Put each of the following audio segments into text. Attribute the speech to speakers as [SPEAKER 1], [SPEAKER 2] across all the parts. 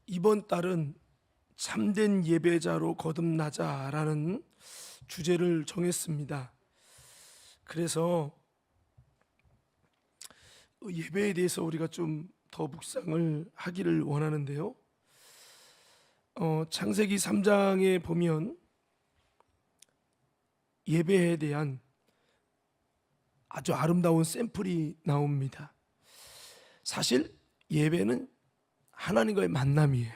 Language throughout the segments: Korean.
[SPEAKER 1] 이번 달은 참된 예배자로 거듭나자라는 주제를 정했습니다. 그래서 예배에 대해서 우리가 좀 더 묵상을 하기를 원하는데요. 창세기 3장에 보면 예배에 대한 아주 아름다운 샘플이 나옵니다. 사실 예배는 하나님과의 만남이에요.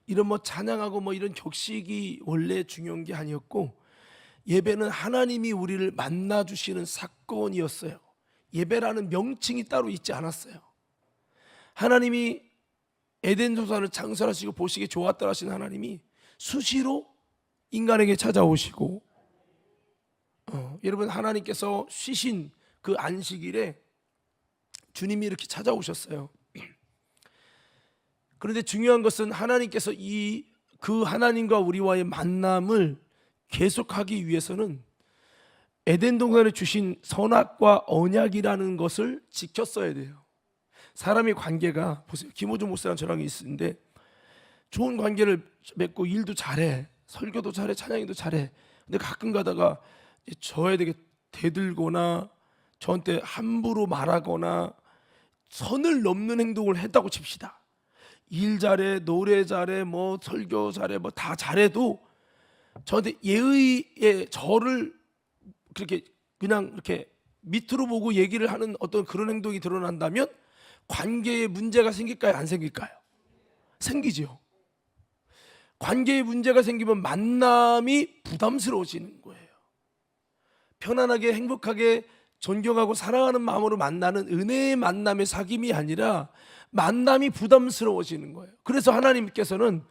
[SPEAKER 1] 이런 찬양하고 이런 격식이 원래 중요한 게 아니었고, 예배는 하나님이 우리를 만나 주시는 사건이었어요. 예배라는 명칭이 따로 있지 않았어요. 하나님이 에덴 동산을 창설하시고 보시기에 좋았더라 하신 하나님이 수시로 인간에게 찾아오시고, 여러분, 하나님께서 쉬신 그 안식일에 주님이 이렇게 찾아오셨어요. 그런데 중요한 것은 하나님께서 그 하나님과 우리와의 만남을 계속하기 위해서는 에덴 동산에 주신 선악과 언약이라는 것을 지켰어야 돼요. 사람의 관계가, 보세요, 김호준 목사랑 저랑 있는데 좋은 관계를 맺고 일도 잘해, 설교도 잘해, 찬양도 잘해. 근데 가끔 가다가 저에 대해 대들거나 저한테 함부로 말하거나 선을 넘는 행동을 했다고 칩시다. 일 잘해, 노래 잘해, 설교 잘해, 다 잘해도 저한테 예의에 저를 그렇게 그냥 이렇게 밑으로 보고 얘기를 하는 어떤 그런 행동이 드러난다면 관계에 문제가 생길까요? 안 생길까요? 생기죠. 관계에 문제가 생기면 만남이 부담스러워지는 거예요. 편안하게 행복하게 존경하고 사랑하는 마음으로 만나는 은혜의 만남의 사귐이 아니라 만남이 부담스러워지는 거예요. 그래서 하나님께서는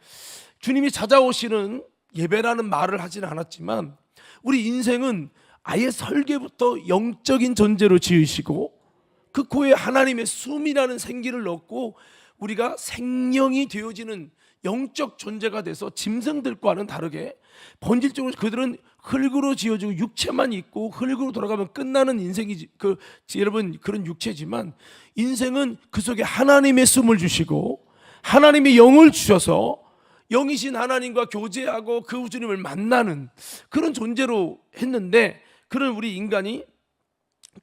[SPEAKER 1] 주님이 찾아오시는 예배라는 말을 하지는 않았지만 우리 인생은 아예 설계부터 영적인 존재로 지으시고 그 코에 하나님의 숨이라는 생기를 넣고 우리가 생명이 되어지는 영적 존재가 돼서 짐승들과는 다르게 본질적으로 그들은 흙으로 지어지고 육체만 있고 흙으로 돌아가면 끝나는 인생이지, 여러분, 그런 육체지만 인생은 그 속에 하나님의 숨을 주시고 하나님의 영을 주셔서 영이신 하나님과 교제하고 그 주님을 만나는 그런 존재로 했는데, 그런 우리 인간이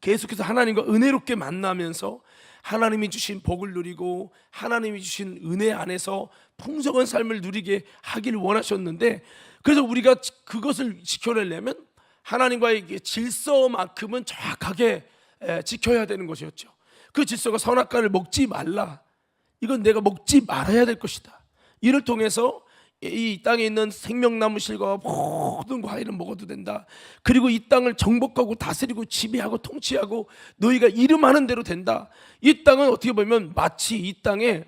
[SPEAKER 1] 계속해서 하나님과 은혜롭게 만나면서 하나님이 주신 복을 누리고 하나님이 주신 은혜 안에서 풍성한 삶을 누리게 하기를 원하셨는데, 그래서 우리가 그것을 지켜내려면 하나님과의 질서만큼은 정확하게 지켜야 되는 것이었죠. 그 질서가 선악과를 먹지 말라, 이건 내가 먹지 말아야 될 것이다. 이를 통해서 이 땅에 있는 생명나무 실과 모든 과일은 먹어도 된다. 그리고 이 땅을 정복하고 다스리고 지배하고 통치하고 너희가 이름하는 대로 된다. 이 땅은 어떻게 보면 마치 이 땅에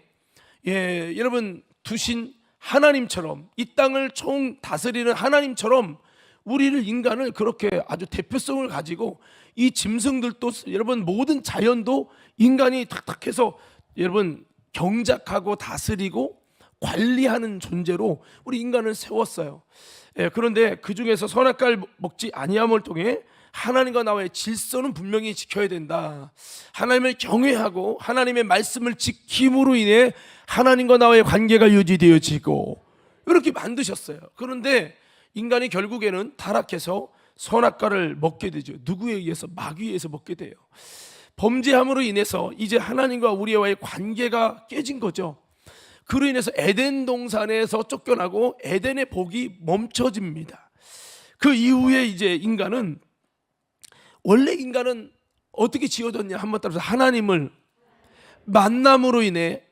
[SPEAKER 1] 여러분 두신 하나님처럼, 이 땅을 총 다스리는 하나님처럼 우리를, 인간을 그렇게 아주 대표성을 가지고 이 짐승들도, 여러분, 모든 자연도 인간이 탁탁해서 여러분 경작하고 다스리고 관리하는 존재로 우리 인간을 세웠어요. 그런데 그 중에서 선악과를 먹지 아니함을 통해 하나님과 나와의 질서는 분명히 지켜야 된다. 하나님을 경외하고 하나님의 말씀을 지킴으로 인해 하나님과 나와의 관계가 유지되어지고 이렇게 만드셨어요. 그런데 인간이 결국에는 타락해서 선악과를 먹게 되죠. 누구에 의해서? 마귀에 의해서 먹게 돼요. 범죄함으로 인해서 이제 하나님과 우리와의 관계가 깨진 거죠. 그로 인해서 에덴 동산에서 쫓겨나고 에덴의 복이 멈춰집니다. 그 이후에 이제 인간은, 원래 인간은 어떻게 지어졌냐? 한번 따라서 하나님을 만남으로 인해,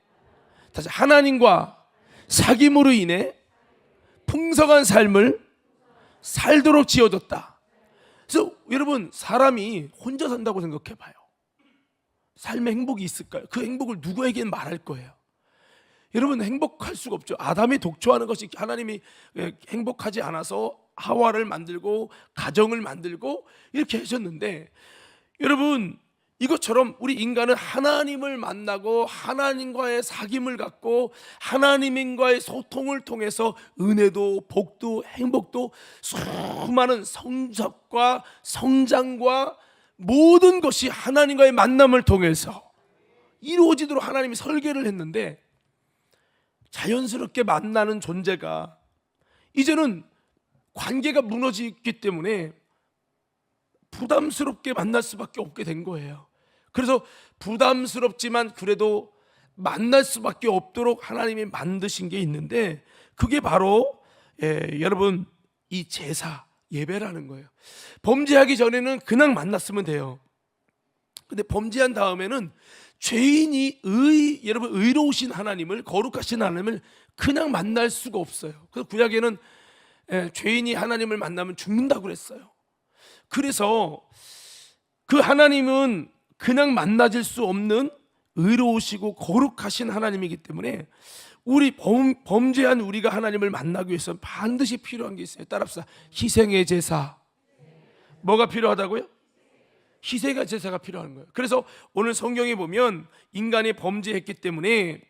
[SPEAKER 1] 다시 하나님과 사귐으로 인해 풍성한 삶을 살도록 지어졌다. 그래서 여러분, 사람이 혼자 산다고 생각해 봐요. 삶에 행복이 있을까요? 그 행복을 누구에게는 말할 거예요. 여러분, 행복할 수가 없죠. 아담이 독초하는 것이, 하나님이 행복하지 않아서 하와를 만들고 가정을 만들고 이렇게 하셨는데, 여러분, 이것처럼 우리 인간은 하나님을 만나고 하나님과의 사귐을 갖고 하나님과의 소통을 통해서 은혜도 복도 행복도 수많은 성적과 성장과 모든 것이 하나님과의 만남을 통해서 이루어지도록 하나님이 설계를 했는데, 자연스럽게 만나는 존재가 이제는 관계가 무너지기 때문에 부담스럽게 만날 수밖에 없게 된 거예요. 그래서 부담스럽지만 그래도 만날 수밖에 없도록 하나님이 만드신 게 있는데, 그게 바로 여러분 이 제사, 예배라는 거예요. 범죄하기 전에는 그냥 만났으면 돼요. 근데 범죄한 다음에는 죄인이 여러분 의로우신 하나님을, 거룩하신 하나님을 그냥 만날 수가 없어요. 그래서 구약에는 죄인이 하나님을 만나면 죽는다고 그랬어요. 그래서 그 하나님은 그냥 만나질 수 없는 의로우시고 거룩하신 하나님이기 때문에 우리 범죄한 우리가 하나님을 만나기 위해서는 반드시 필요한 게 있어요. 따라합시다. 희생의 제사. 뭐가 필요하다고요? 희생의 제사가 필요한 거예요. 그래서 오늘 성경에 보면 인간이 범죄했기 때문에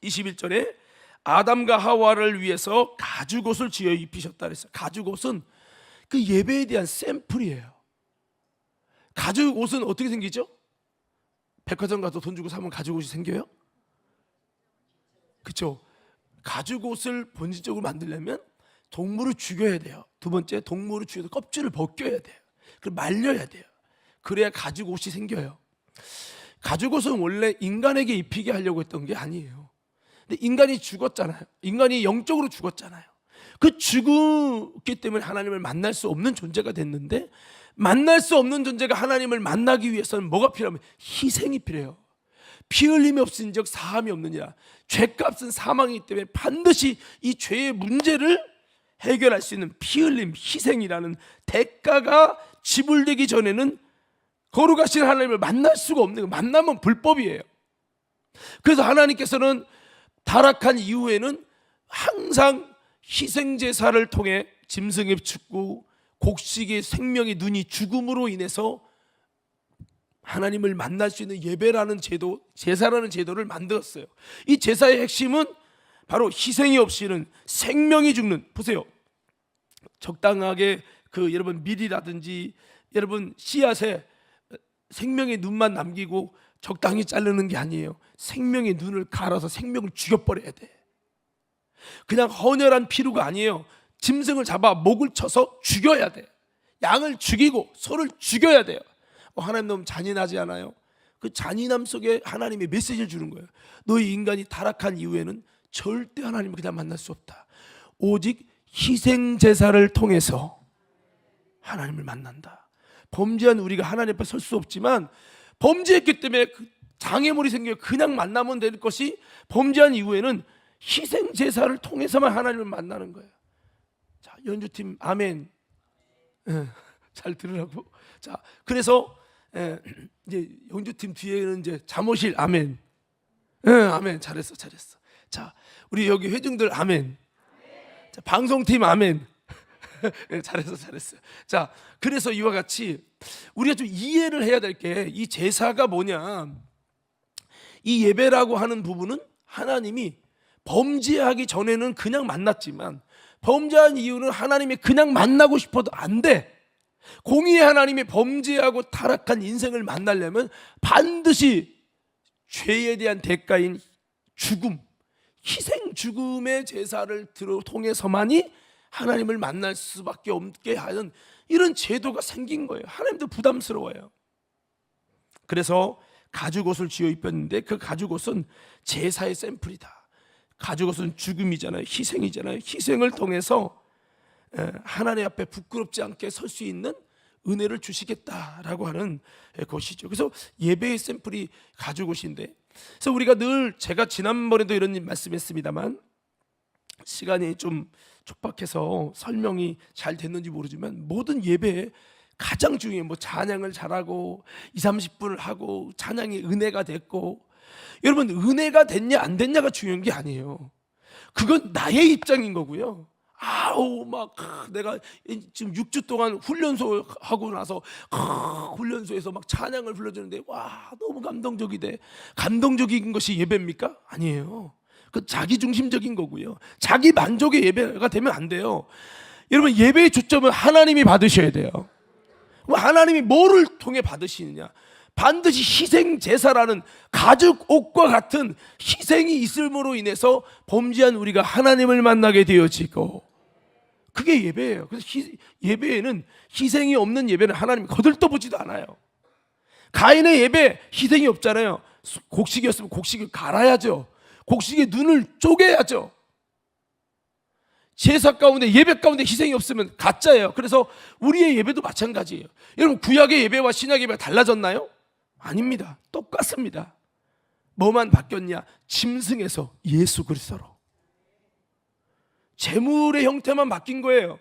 [SPEAKER 1] 21절에 아담과 하와를 위해서 가죽옷을 지어 입히셨다 그랬어요. 가죽옷은 그 예배에 대한 샘플이에요. 가죽옷은 어떻게 생기죠? 백화점 가서 돈 주고 사면 가죽옷이 생겨요? 그렇죠? 가죽옷을 본질적으로 만들려면 동물을 죽여야 돼요. 두 번째, 동물을 죽여서 껍질을 벗겨야 돼요. 그리고 말려야 돼요. 그래야 가죽옷이 생겨요. 가죽옷은 원래 인간에게 입히게 하려고 했던 게 아니에요. 근데 인간이 죽었잖아요. 인간이 영적으로 죽었잖아요. 그 죽었기 때문에 하나님을 만날 수 없는 존재가 됐는데, 만날 수 없는 존재가 하나님을 만나기 위해서는 뭐가 필요하면 희생이 필요해요. 피 흘림이 없은즉 사함이 없느니라. 죄값은 사망이기 때문에 반드시 이 죄의 문제를 해결할 수 있는 피 흘림, 희생이라는 대가가 지불되기 전에는 거룩하신 하나님을 만날 수가 없는 거예요. 만나면 불법이에요. 그래서 하나님께서는 타락한 이후에는 항상 희생제사를 통해 짐승의 죽고 곡식의 생명의 눈이 죽음으로 인해서 하나님을 만날 수 있는 예배라는 제도, 제사라는 제도를 만들었어요. 이 제사의 핵심은 바로 희생이 없이는 생명이 죽는, 보세요, 적당하게 여러분 밀이라든지 여러분 씨앗에 생명의 눈만 남기고 적당히 자르는 게 아니에요. 생명의 눈을 갈아서 생명을 죽여버려야 돼. 그냥 헌혈한 피루가 아니에요. 짐승을 잡아 목을 쳐서 죽여야 돼. 양을 죽이고 소를 죽여야 돼요. 하나님 너무 잔인하지 않아요? 그 잔인함 속에 하나님의 메시지를 주는 거예요. 너희 인간이 타락한 이후에는 절대 하나님을 그냥 만날 수 없다. 오직 희생제사를 통해서 하나님을 만난다. 범죄한 우리가 하나님 앞에 설 수 없지만, 범죄했기 때문에 장애물이 생겨 그냥 만나면 될 것이, 범죄한 이후에는 희생제사를 통해서만 하나님을 만나는 거예요. 자, 연주팀 아멘. 잘 들으라고. 자, 그래서 이제 연주팀 뒤에는 이제 잠옷실 아멘. 아멘. 잘했어. 자, 우리 여기 회중들 아멘. 자, 방송팀 아멘. 잘했어. 자, 그래서 이와 같이 우리가 좀 이해를 해야 될 게, 이 제사가 뭐냐, 이 예배라고 하는 부분은 하나님이 범죄하기 전에는 그냥 만났지만, 범죄한 이유는 하나님이 그냥 만나고 싶어도 안 돼. 공의의 하나님이 범죄하고 타락한 인생을 만나려면 반드시 죄에 대한 대가인 죽음, 희생 죽음의 제사를 통해서만이 하나님을 만날 수밖에 없게 하는 이런 제도가 생긴 거예요. 하나님도 부담스러워요. 그래서 가죽옷을 지어 입혔는데, 그 가죽옷은 제사의 샘플이다. 가죽옷은 죽음이잖아요. 희생이잖아요. 희생을 통해서 하나님 앞에 부끄럽지 않게 설 수 있는 은혜를 주시겠다라고 하는 것이죠. 그래서 예배의 샘플이 가죽옷인데, 그래서 우리가 늘, 제가 지난번에도 이런 말씀했습니다만 시간이 좀 촉박해서 설명이 잘 됐는지 모르지만, 모든 예배에 가장 중요해요. 뭐 찬양을 잘하고 20-30분을 하고 찬양이 은혜가 됐고, 여러분 은혜가 됐냐 안 됐냐가 중요한 게 아니에요. 그건 나의 입장인 거고요. 막 내가 지금 6주 동안 훈련소 하고 나서 훈련소에서 막 찬양을 불러주는데 와 너무 감동적인 것이 예배입니까? 아니에요. 그 자기중심적인 거고요. 자기 만족의 예배가 되면 안 돼요. 여러분 예배의 초점은 하나님이 받으셔야 돼요. 하나님이 뭐를 통해 받으시느냐? 반드시 희생 제사라는 가죽 옷과 같은 희생이 있음으로 인해서 범죄한 우리가 하나님을 만나게 되어지고, 그게 예배예요. 그래서 예배에는 희생이 없는 예배는 하나님이 거들떠보지도 않아요. 가인의 예배 희생이 없잖아요. 곡식이었으면 곡식을 갈아야죠. 곡식의 눈을 쪼개야죠. 제사 가운데, 예배 가운데 희생이 없으면 가짜예요. 그래서 우리의 예배도 마찬가지예요. 여러분, 구약의 예배와 신약의 예배가 달라졌나요? 아닙니다. 똑같습니다. 뭐만 바뀌었냐? 짐승에서 예수 그리스도로. 제물의 형태만 바뀐 거예요.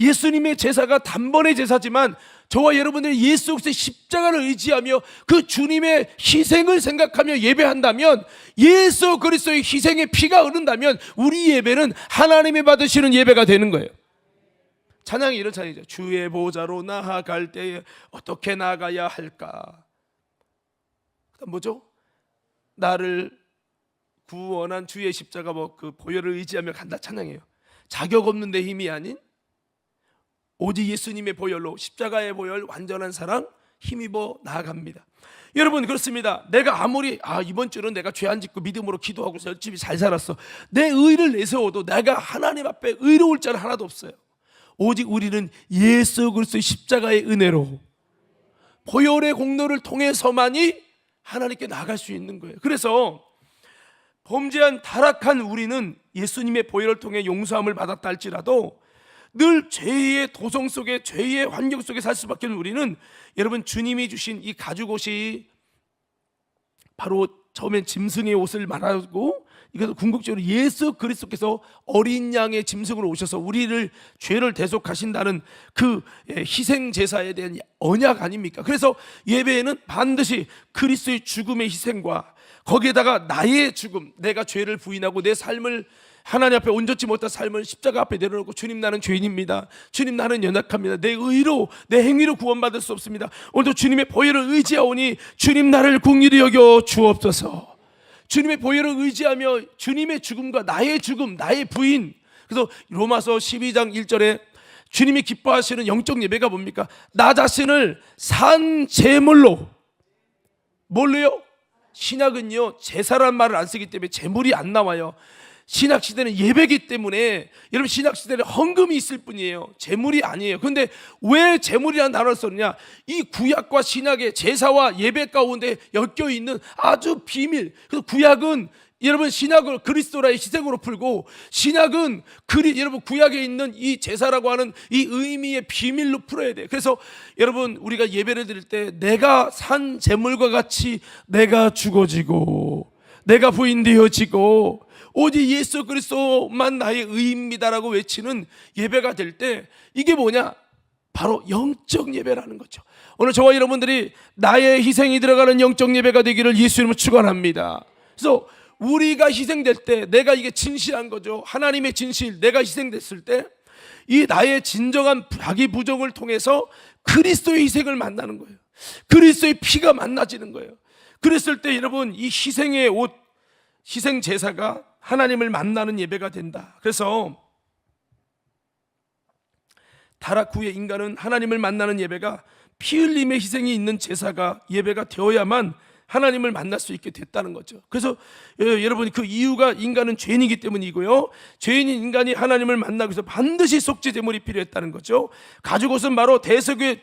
[SPEAKER 1] 예수님의 제사가 단번의 제사지만 저와 여러분들이 예수 그리스도의 십자가를 의지하며 그 주님의 희생을 생각하며 예배한다면, 예수 그리스도의 희생의 피가 흐른다면 우리 예배는 하나님이 받으시는 예배가 되는 거예요. 찬양이 이런 찬양이죠. 주의 보좌로 나아갈 때에 어떻게 나아가야 할까? 그다음 뭐죠? 나를 구원한 주의 십자가 그 보혈을 의지하며 간다 찬양이에요. 자격 없는 내 힘이 아닌 오직 예수님의 보혈로, 십자가의 보혈, 완전한 사랑 힘입어 나아갑니다. 여러분, 그렇습니다. 내가 아무리 이번 주는 내가 죄 안 짓고 믿음으로 기도하고 열심히 잘 살았어, 내 의를 내세워도 내가 하나님 앞에 의로울 자는 하나도 없어요. 오직 우리는 예수 그리스도의 십자가의 은혜로, 보혈의 공로를 통해서만이 하나님께 나아갈 수 있는 거예요. 그래서 범죄한 타락한 우리는 예수님의 보혈을 통해 용서함을 받았다 할지라도 늘 죄의 도성 속에, 죄의 환경 속에 살 수밖에 없는 우리는, 여러분, 주님이 주신 이 가죽옷이 바로 처음엔 짐승의 옷을 말하고, 이것은 궁극적으로 예수 그리스도께서 어린 양의 짐승으로 오셔서 우리를, 죄를 대속하신다는 그 희생 제사에 대한 언약 아닙니까? 그래서 예배에는 반드시 그리스도의 죽음의 희생과 거기에다가 나의 죽음, 내가 죄를 부인하고 내 삶을 하나님 앞에 온전치 못한 삶을 십자가 앞에 내려놓고, 주님 나는 죄인입니다, 주님 나는 연약합니다, 내 의로, 내 행위로 구원받을 수 없습니다, 오늘도 주님의 보혈을 의지하오니 주님 나를 긍휼히 여겨 주옵소서. 주님의 보혈을 의지하며 주님의 죽음과 나의 죽음, 나의 부인. 그래서 로마서 12장 1절에 주님이 기뻐하시는 영적 예배가 뭡니까? 나 자신을 산 제물로. 뭘로요? 신약은요, 제사란 말을 안 쓰기 때문에 제물이 안 나와요. 신약 시대는 예배기 때문에, 여러분, 신약 시대는 헌금이 있을 뿐이에요. 제물이 아니에요. 그런데 왜 제물이라는 단어를 썼느냐? 이 구약과 신약의 제사와 예배 가운데 엮여 있는 아주 비밀. 그래서 구약은, 여러분, 신약을 그리스도라의 희생으로 풀고, 신약은 여러분, 구약에 있는 이 제사라고 하는 이 의미의 비밀로 풀어야 돼요. 그래서 여러분, 우리가 예배를 드릴 때 내가 산 제물과 같이 내가 죽어지고 내가 부인되어지고 오직 예수 그리스도만 나의 의입니다라고 외치는 예배가 될 때, 이게 뭐냐? 바로 영적 예배라는 거죠. 오늘 저와 여러분들이 나의 희생이 들어가는 영적 예배가 되기를 예수님을 축원합니다. 그래서 우리가 희생될 때, 내가 이게 진실한 거죠. 하나님의 진실, 내가 희생됐을 때 이 나의 진정한 자기 부정을 통해서 그리스도의 희생을 만나는 거예요. 그리스도의 피가 만나지는 거예요. 그랬을 때 여러분, 이 희생의 옷, 희생 제사가 하나님을 만나는 예배가 된다. 그래서 타락 후에 인간은 하나님을 만나는 예배가, 피 흘림의 희생이 있는 제사가 예배가 되어야만 하나님을 만날 수 있게 됐다는 거죠. 그래서 여러분, 그 이유가 인간은 죄인이기 때문이고요, 죄인인 인간이 하나님을 만나기 위해서 반드시 속죄 제물이 필요했다는 거죠. 가죽옷은 바로 대속의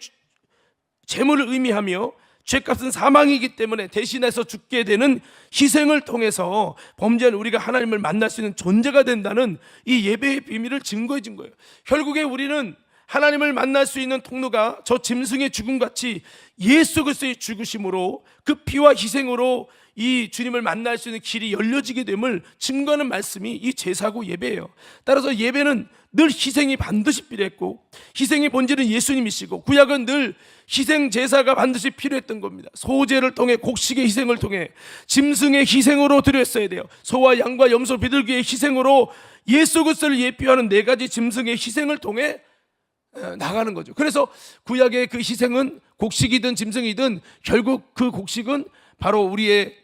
[SPEAKER 1] 제물을 의미하며, 죄값은 사망이기 때문에 대신해서 죽게 되는 희생을 통해서 범죄한 우리가 하나님을 만날 수 있는 존재가 된다는 이 예배의 비밀을 증거해 준 거예요. 결국에 우리는 하나님을 만날 수 있는 통로가 저 짐승의 죽음같이 예수 그리스도의 죽으심으로, 그 피와 희생으로 이 주님을 만날 수 있는 길이 열려지게 됨을 증거하는 말씀이 이 제사고 예배예요. 따라서 예배는 늘 희생이 반드시 필요했고, 희생의 본질은 예수님이시고, 구약은 늘 희생 제사가 반드시 필요했던 겁니다. 소제를 통해, 곡식의 희생을 통해, 짐승의 희생으로 드렸어야 돼요. 소와 양과 염소 비둘기의 희생으로 예수 그리스도를 예표하는 네 가지 짐승의 희생을 통해 나가는 거죠. 그래서 구약의 그 희생은 곡식이든 짐승이든 결국 그 곡식은 바로 우리의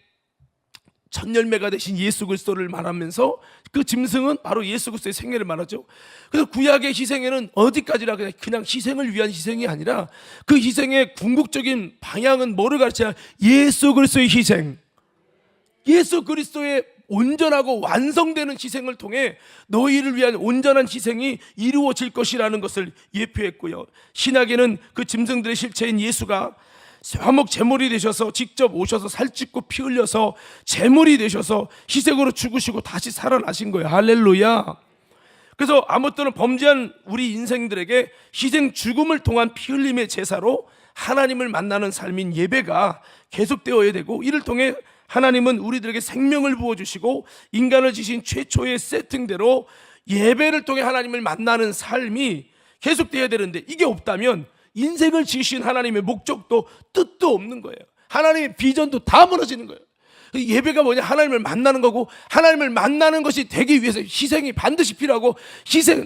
[SPEAKER 1] 첫 열매가 되신 예수 그리스도를 말하면서 그 짐승은 바로 예수 그리스도의 생애를 말하죠. 그래서 구약의 희생에는 어디까지나 그냥 희생을 위한 희생이 아니라 그 희생의 궁극적인 방향은 뭐를 가르치냐? 예수 그리스도의 희생, 예수 그리스도의 온전하고 완성되는 희생을 통해 너희를 위한 온전한 희생이 이루어질 것이라는 것을 예표했고요. 신약에는 그 짐승들의 실체인 예수가 화목 제물이 되셔서 직접 오셔서 살찌고 피 흘려서 제물이 되셔서 희생으로 죽으시고 다시 살아나신 거예요. 할렐루야. 그래서 아무튼 범죄한 우리 인생들에게 희생 죽음을 통한 피 흘림의 제사로 하나님을 만나는 삶인 예배가 계속되어야 되고, 이를 통해 하나님은 우리들에게 생명을 부어주시고 인간을 지신 최초의 세팅대로 예배를 통해 하나님을 만나는 삶이 계속되어야 되는데, 이게 없다면 인생을 지으신 하나님의 목적도 뜻도 없는 거예요. 하나님의 비전도 다 무너지는 거예요. 예배가 뭐냐? 하나님을 만나는 거고, 하나님을 만나는 것이 되기 위해서 희생이 반드시 필요하고,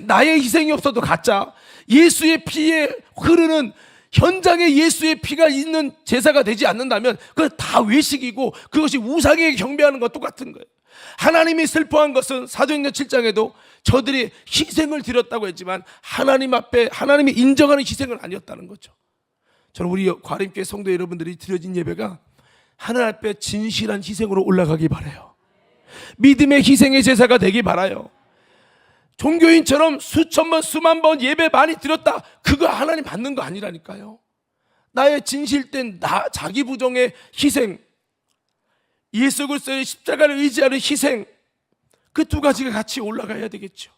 [SPEAKER 1] 나의 희생이 없어도 가짜, 예수의 피에 흐르는 현장에 예수의 피가 있는 제사가 되지 않는다면 그건 다 외식이고 그것이 우상에게 경배하는 것과 똑같은 거예요. 하나님이 슬퍼한 것은 사도행전 7장에도 저들이 희생을 드렸다고 했지만 하나님 앞에 하나님이 인정하는 희생은 아니었다는 거죠. 저는 우리 과림교회 성도 여러분들이 드려진 예배가 하나님 앞에 진실한 희생으로 올라가기 바라요. 믿음의 희생의 제사가 되기 바라요. 종교인처럼 수천 번 수만 번 예배 많이 드렸다, 그거 하나님 받는 거 아니라니까요. 나의 진실된 자기 부정의 희생, 예수 그리스도의 십자가를 의지하는 희생, 그 두 가지가 같이 올라가야 되겠죠.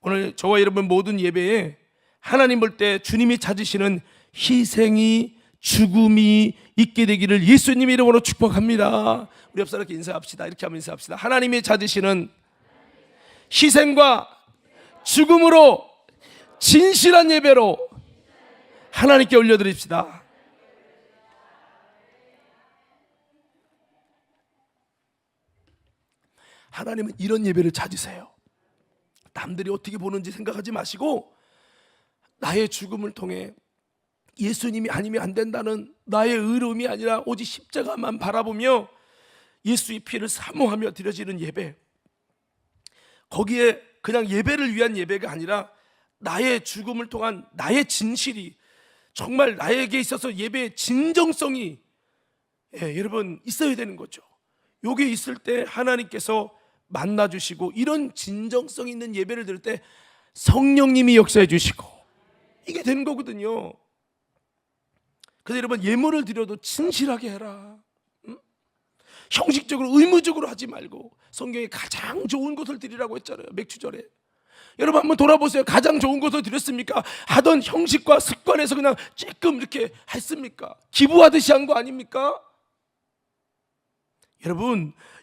[SPEAKER 1] 오늘 저와 여러분 모든 예배에 하나님 볼 때 주님이 찾으시는 희생이, 죽음이 있게 되기를 예수님 이름으로 축복합니다. 우리 옆 사람께 인사합시다. 이렇게 하면 인사합시다. 하나님이 찾으시는 희생과 죽음으로 진실한 예배로 하나님께 올려드립시다. 하나님은 이런 예배를 찾으세요. 남들이 어떻게 보는지 생각하지 마시고 나의 죽음을 통해 예수님이 아니면 안 된다는 나의 의로움이 아니라 오직 십자가만 바라보며 예수의 피를 사모하며 드려지는 예배, 거기에 그냥 예배를 위한 예배가 아니라 나의 죽음을 통한 나의 진실이 정말 나에게 있어서 예배의 진정성이 여러분 있어야 되는 거죠. 요게 있을 때 하나님께서 만나주시고, 이런 진정성 있는 예배를 드릴 때 성령님이 역사해 주시고 이게 되는 거거든요. 그래서 여러분 예물을 드려도 진실하게 해라. 형식적으로 의무적으로 하지 말고 성경에 가장 좋은 것을 드리라고 했잖아요. 맥주절에 여러분 한번 돌아보세요. 가장 좋은 것을 드렸습니까? 하던 형식과 습관에서 그냥 조금 이렇게 했습니까? 기부하듯이 한 거 아닙니까?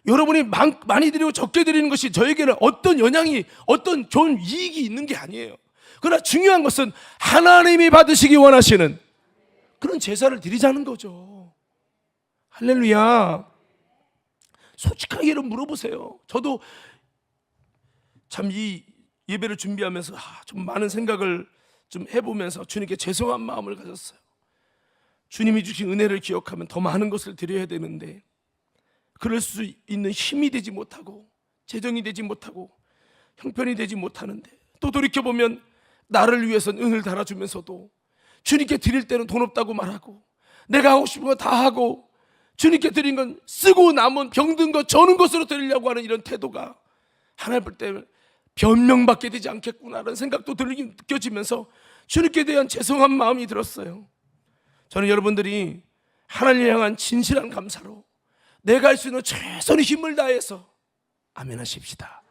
[SPEAKER 1] 여러분이 많이 드리고 적게 드리는 것이 저에게는 어떤 영향이, 어떤 좋은 이익이 있는 게 아니에요. 그러나 중요한 것은 하나님이 받으시기 원하시는 그런 제사를 드리자는 거죠. 할렐루야. 솔직하게 여러분 물어보세요. 저도 참 이 예배를 준비하면서 좀 많은 생각을 좀 해보면서 주님께 죄송한 마음을 가졌어요. 주님이 주신 은혜를 기억하면 더 많은 것을 드려야 되는데 그럴 수 있는 힘이 되지 못하고 재정이 되지 못하고 형편이 되지 못하는데, 또 돌이켜보면 나를 위해서는 은을 달아주면서도 주님께 드릴 때는 돈 없다고 말하고 내가 하고 싶은 거 다 하고 주님께 드린 건 쓰고 남은 병든 것 저는 것으로 드리려고 하는 이런 태도가 하나님 볼 때 변명받게 되지 않겠구나라는 생각도 느껴지면서 주님께 대한 죄송한 마음이 들었어요. 저는 여러분들이 하나님을 향한 진실한 감사로 내가 할 수 있는 최선의 힘을 다해서 아멘 하십시다.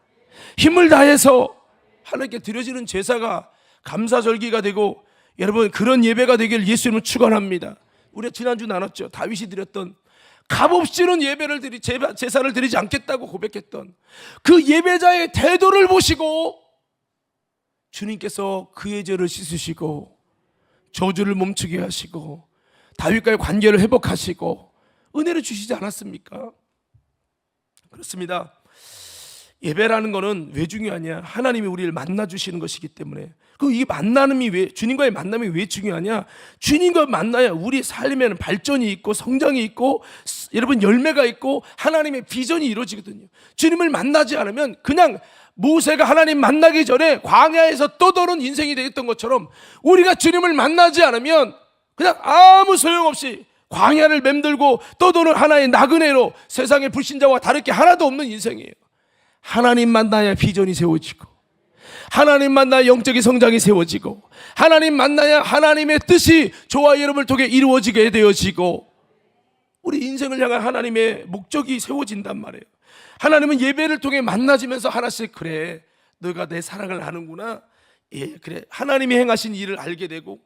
[SPEAKER 1] 힘을 다해서 하나님께 드려지는 제사가 감사절기가 되고, 여러분 그런 예배가 되길 예수님은 축원합니다. 우리가 지난주 나눴죠. 다윗이 드렸던 값없이는 제사를 드리지 않겠다고 고백했던 그 예배자의 태도를 보시고 주님께서 그의 죄를 씻으시고 저주를 멈추게 하시고 다윗과의 관계를 회복하시고 은혜를 주시지 않았습니까? 그렇습니다. 예배라는 거는 왜 중요하냐? 하나님이 우리를 만나 주시는 것이기 때문에. 그 이 만남이 왜, 주님과의 만남이 왜 중요하냐? 주님과 만나야 우리 삶에는 발전이 있고 성장이 있고 여러분 열매가 있고 하나님의 비전이 이루어지거든요. 주님을 만나지 않으면 그냥 모세가 하나님 만나기 전에 광야에서 떠도는 인생이 되었던 것처럼 우리가 주님을 만나지 않으면 그냥 아무 소용없이 광야를 맴돌고 떠도는 하나의 나그네로 세상의 불신자와 다를 게 하나도 없는 인생이에요. 하나님 만나야 비전이 세워지고, 하나님 만나야 영적인 성장이 세워지고, 하나님 만나야 하나님의 뜻이 저와 여러분을 통해 이루어지게 되어지고, 우리 인생을 향한 하나님의 목적이 세워진단 말이에요. 하나님은 예배를 통해 만나지면서 하나씩, 그래 너가 내 사랑을 아는구나, 예 그래 하나님이 행하신 일을 알게 되고,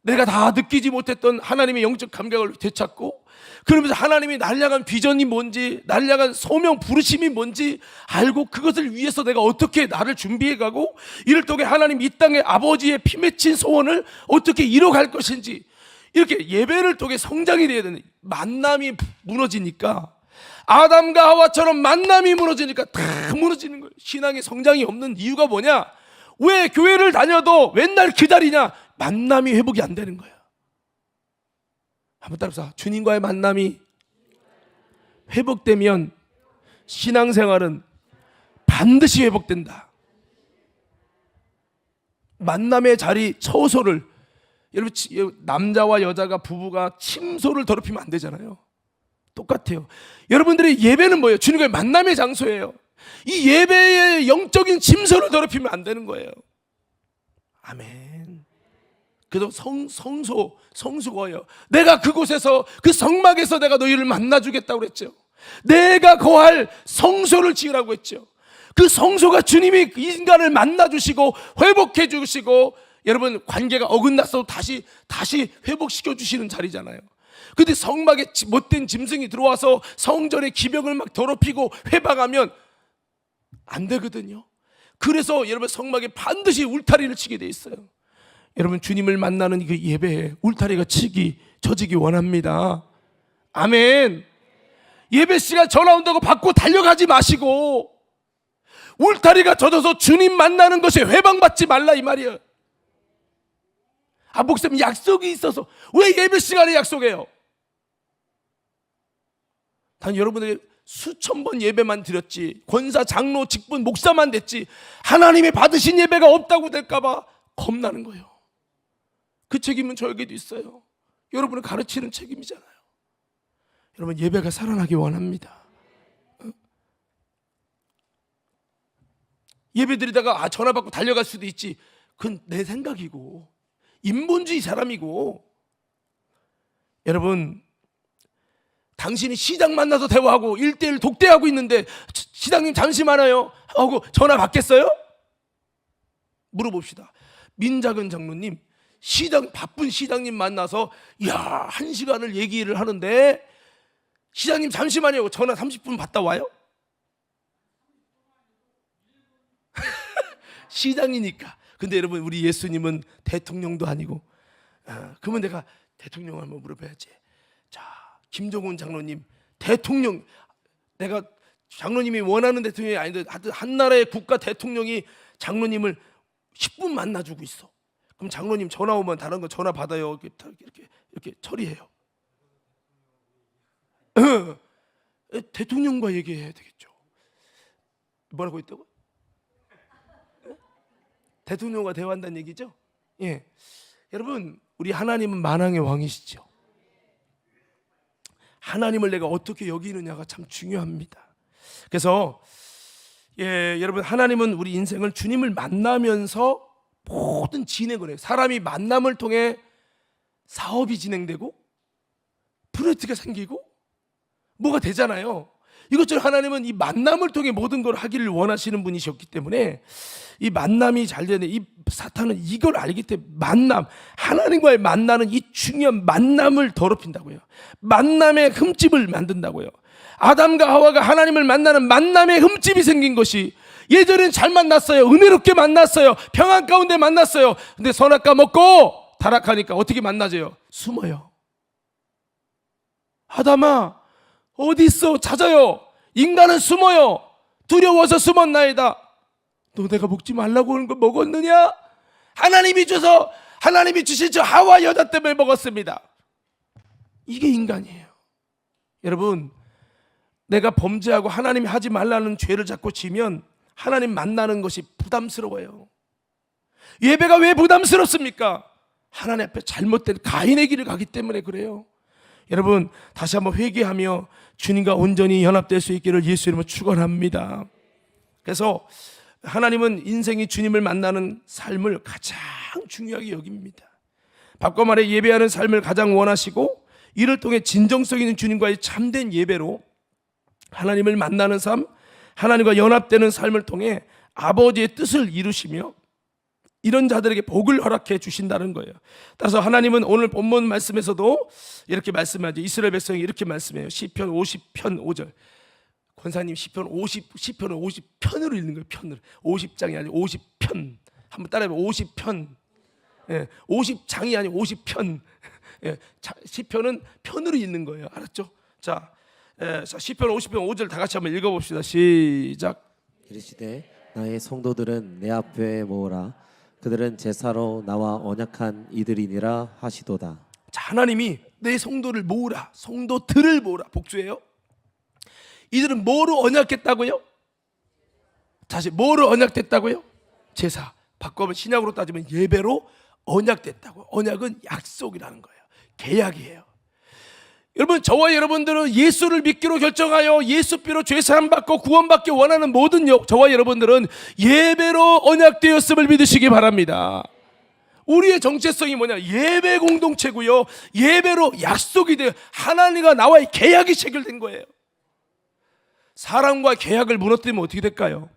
[SPEAKER 1] 내가 다 느끼지 못했던 하나님의 영적 감각을 되찾고, 그러면서 하나님이 날 향한 비전이 뭔지, 날 향한 소명 부르심이 뭔지 알고, 그것을 위해서 내가 어떻게 나를 준비해가고, 이를 통해 하나님 이 땅에 아버지의 피 맺힌 소원을 어떻게 이뤄갈 것인지, 이렇게 예배를 통해 성장이 돼야 되는. 만남이 무너지니까, 아담과 하와처럼 만남이 무너지니까 다 무너지는 거예요. 신앙의 성장이 없는 이유가 뭐냐? 왜 교회를 다녀도 맨날 기다리냐? 만남이 회복이 안 되는 거예요. 한번 따라서, 주님과의 만남이 회복되면 신앙생활은 반드시 회복된다. 만남의 자리, 처소를, 여러분 남자와 여자가 부부가 침소를 더럽히면 안 되잖아요. 똑같아요. 여러분들의 예배는 뭐예요? 주님과의 만남의 장소예요. 이 예배의 영적인 침소를 더럽히면 안 되는 거예요. 아멘. 그래서 성수거예요. 내가 그곳에서, 그 성막에서 내가 너희를 만나주겠다고 그랬죠. 내가 거할 성소를 지으라고 했죠. 그 성소가 주님이 인간을 만나주시고 회복해 주시고, 여러분 관계가 어긋났어도 다시 회복시켜 주시는 자리잖아요. 근데 성막에 못된 짐승이 들어와서 성전의 기벽을 막 더럽히고 회방하면 안 되거든요. 그래서 여러분 성막에 반드시 울타리를 치게 돼 있어요. 여러분 주님을 만나는 그 예배에 울타리가 쳐지기 원합니다. 아멘. 예배 시간 전화 온다고 받고 달려가지 마시고, 울타리가 젖어서 주님 만나는 것에 회방받지 말라 이 말이에요. 아 목사님 약속이 있어서 왜 예배 시간에 약속해요? 단 여러분들이 수천 번 예배만 드렸지, 권사, 장로, 직분, 목사만 됐지, 하나님의 받으신 예배가 없다고 될까봐 겁나는 거예요. 그 책임은 저에게도 있어요. 여러분을 가르치는 책임이잖아요. 여러분 예배가 살아나기 원합니다. 예배 드리다가 전화 받고 달려갈 수도 있지. 그건 내 생각이고 인본주의 사람이고. 여러분 당신이 시장 만나서 대화하고 1대1 독대하고 있는데 시장님 잠시만요 하고 전화 받겠어요? 물어봅시다. 민작은 장로님, 바쁜 시장님 만나서 1시간을 얘기를 하는데 시장님 잠시만요 전화 30분 받다 와요? 시장이니까. 근데 여러분 우리 예수님은 대통령도 아니고, 그러면 내가 대통령 한번 물어봐야지. 자, 김종훈 장로님 대통령, 내가 장로님이 원하는 대통령이 아닌데 한 나라의 국가 대통령이 장로님을 10분 만나주고 있어. 그럼 장로님 전화 오면 다른 거 전화 받아요. 이렇게 처리해요. 대통령과 얘기해야 되겠죠. 뭐라고 했다고? 대통령과 대화한다는 얘기죠? 예. 여러분 우리 하나님은 만왕의 왕이시죠. 하나님을 내가 어떻게 여기느냐가 참 중요합니다. 그래서 여러분 하나님은 우리 인생을 주님을 만나면서 모든 진행을 해요. 사람이 만남을 통해 사업이 진행되고 프로젝트가 생기고 뭐가 되잖아요. 이것처럼 하나님은 이 만남을 통해 모든 걸 하기를 원하시는 분이셨기 때문에 이 만남이 잘 되는, 이 사탄은 이걸 알기 때문에 만남, 하나님과의 만나는 이 중요한 만남을 더럽힌다고요. 만남의 흠집을 만든다고요. 아담과 하와가 하나님을 만나는 만남의 흠집이 생긴 것이, 예전엔 잘 만났어요. 은혜롭게 만났어요. 평안 가운데 만났어요. 근데 선악과 먹고 타락하니까 어떻게 만나져요? 숨어요. 아담아 어디 있어? 찾아요. 인간은 숨어요. 두려워서 숨었나이다. 너 내가 먹지 말라고 하는 거 먹었느냐? 하나님이 주신 저 하와 여자 때문에 먹었습니다. 이게 인간이에요. 여러분, 내가 범죄하고 하나님이 하지 말라는 죄를 자꾸 지면 하나님 만나는 것이 부담스러워요. 예배가 왜 부담스럽습니까? 하나님 앞에 잘못된 가인의 길을 가기 때문에 그래요. 여러분, 다시 한번 회개하며 주님과 온전히 연합될 수 있기를 예수 이름으로 축원합니다. 그래서 하나님은 인생이 주님을 만나는 삶을 가장 중요하게 여깁니다. 바꿔 말해 예배하는 삶을 가장 원하시고, 이를 통해 진정성 있는 주님과의 참된 예배로 하나님을 만나는 삶, 하나님과 연합되는 삶을 통해 아버지의 뜻을 이루시며 이런 자들에게 복을 허락해 주신다는 거예요. 따라서 하나님은 오늘 본문 말씀에서도 이렇게 말씀하죠. 이스라엘 백성이 이렇게 말씀해요. 시편 50편 5절. 권사님 시편은 50편으로 읽는 거예요. 편으로. 50장이 아니고 50편. 한번 따라해봐. 50편. 50장이 아니고 50편. 시편은 편으로 읽는 거예요. 알았죠? 자, 시편 50편 5절 다 같이 한번 읽어봅시다. 시작.
[SPEAKER 2] 이르시되 나의 성도들은 내 앞에 모으라. 그들은 제사로 나와 언약한 이들이니라 하시도다.
[SPEAKER 1] 자, 하나님이 내 성도를 모으라. 성도들을 모으라. 복수예요. 이들은 뭐로 언약했다고요? 다시 뭐로 언약됐다고요? 제사. 바꿔면 신약으로 따지면 예배로 언약됐다고. 언약은 약속이라는 거예요. 계약이에요. 여러분, 저와 여러분들은 예수를 믿기로 결정하여 예수비로 죄사함 받고 구원받기 원하는 모든 저와 여러분들은 예배로 언약되었음을 믿으시기 바랍니다. 우리의 정체성이 뭐냐? 예배 공동체고요, 예배로 약속이 돼요. 하나님과 나와의 계약이 체결된 거예요. 사람과 계약을 무너뜨리면 어떻게 될까요?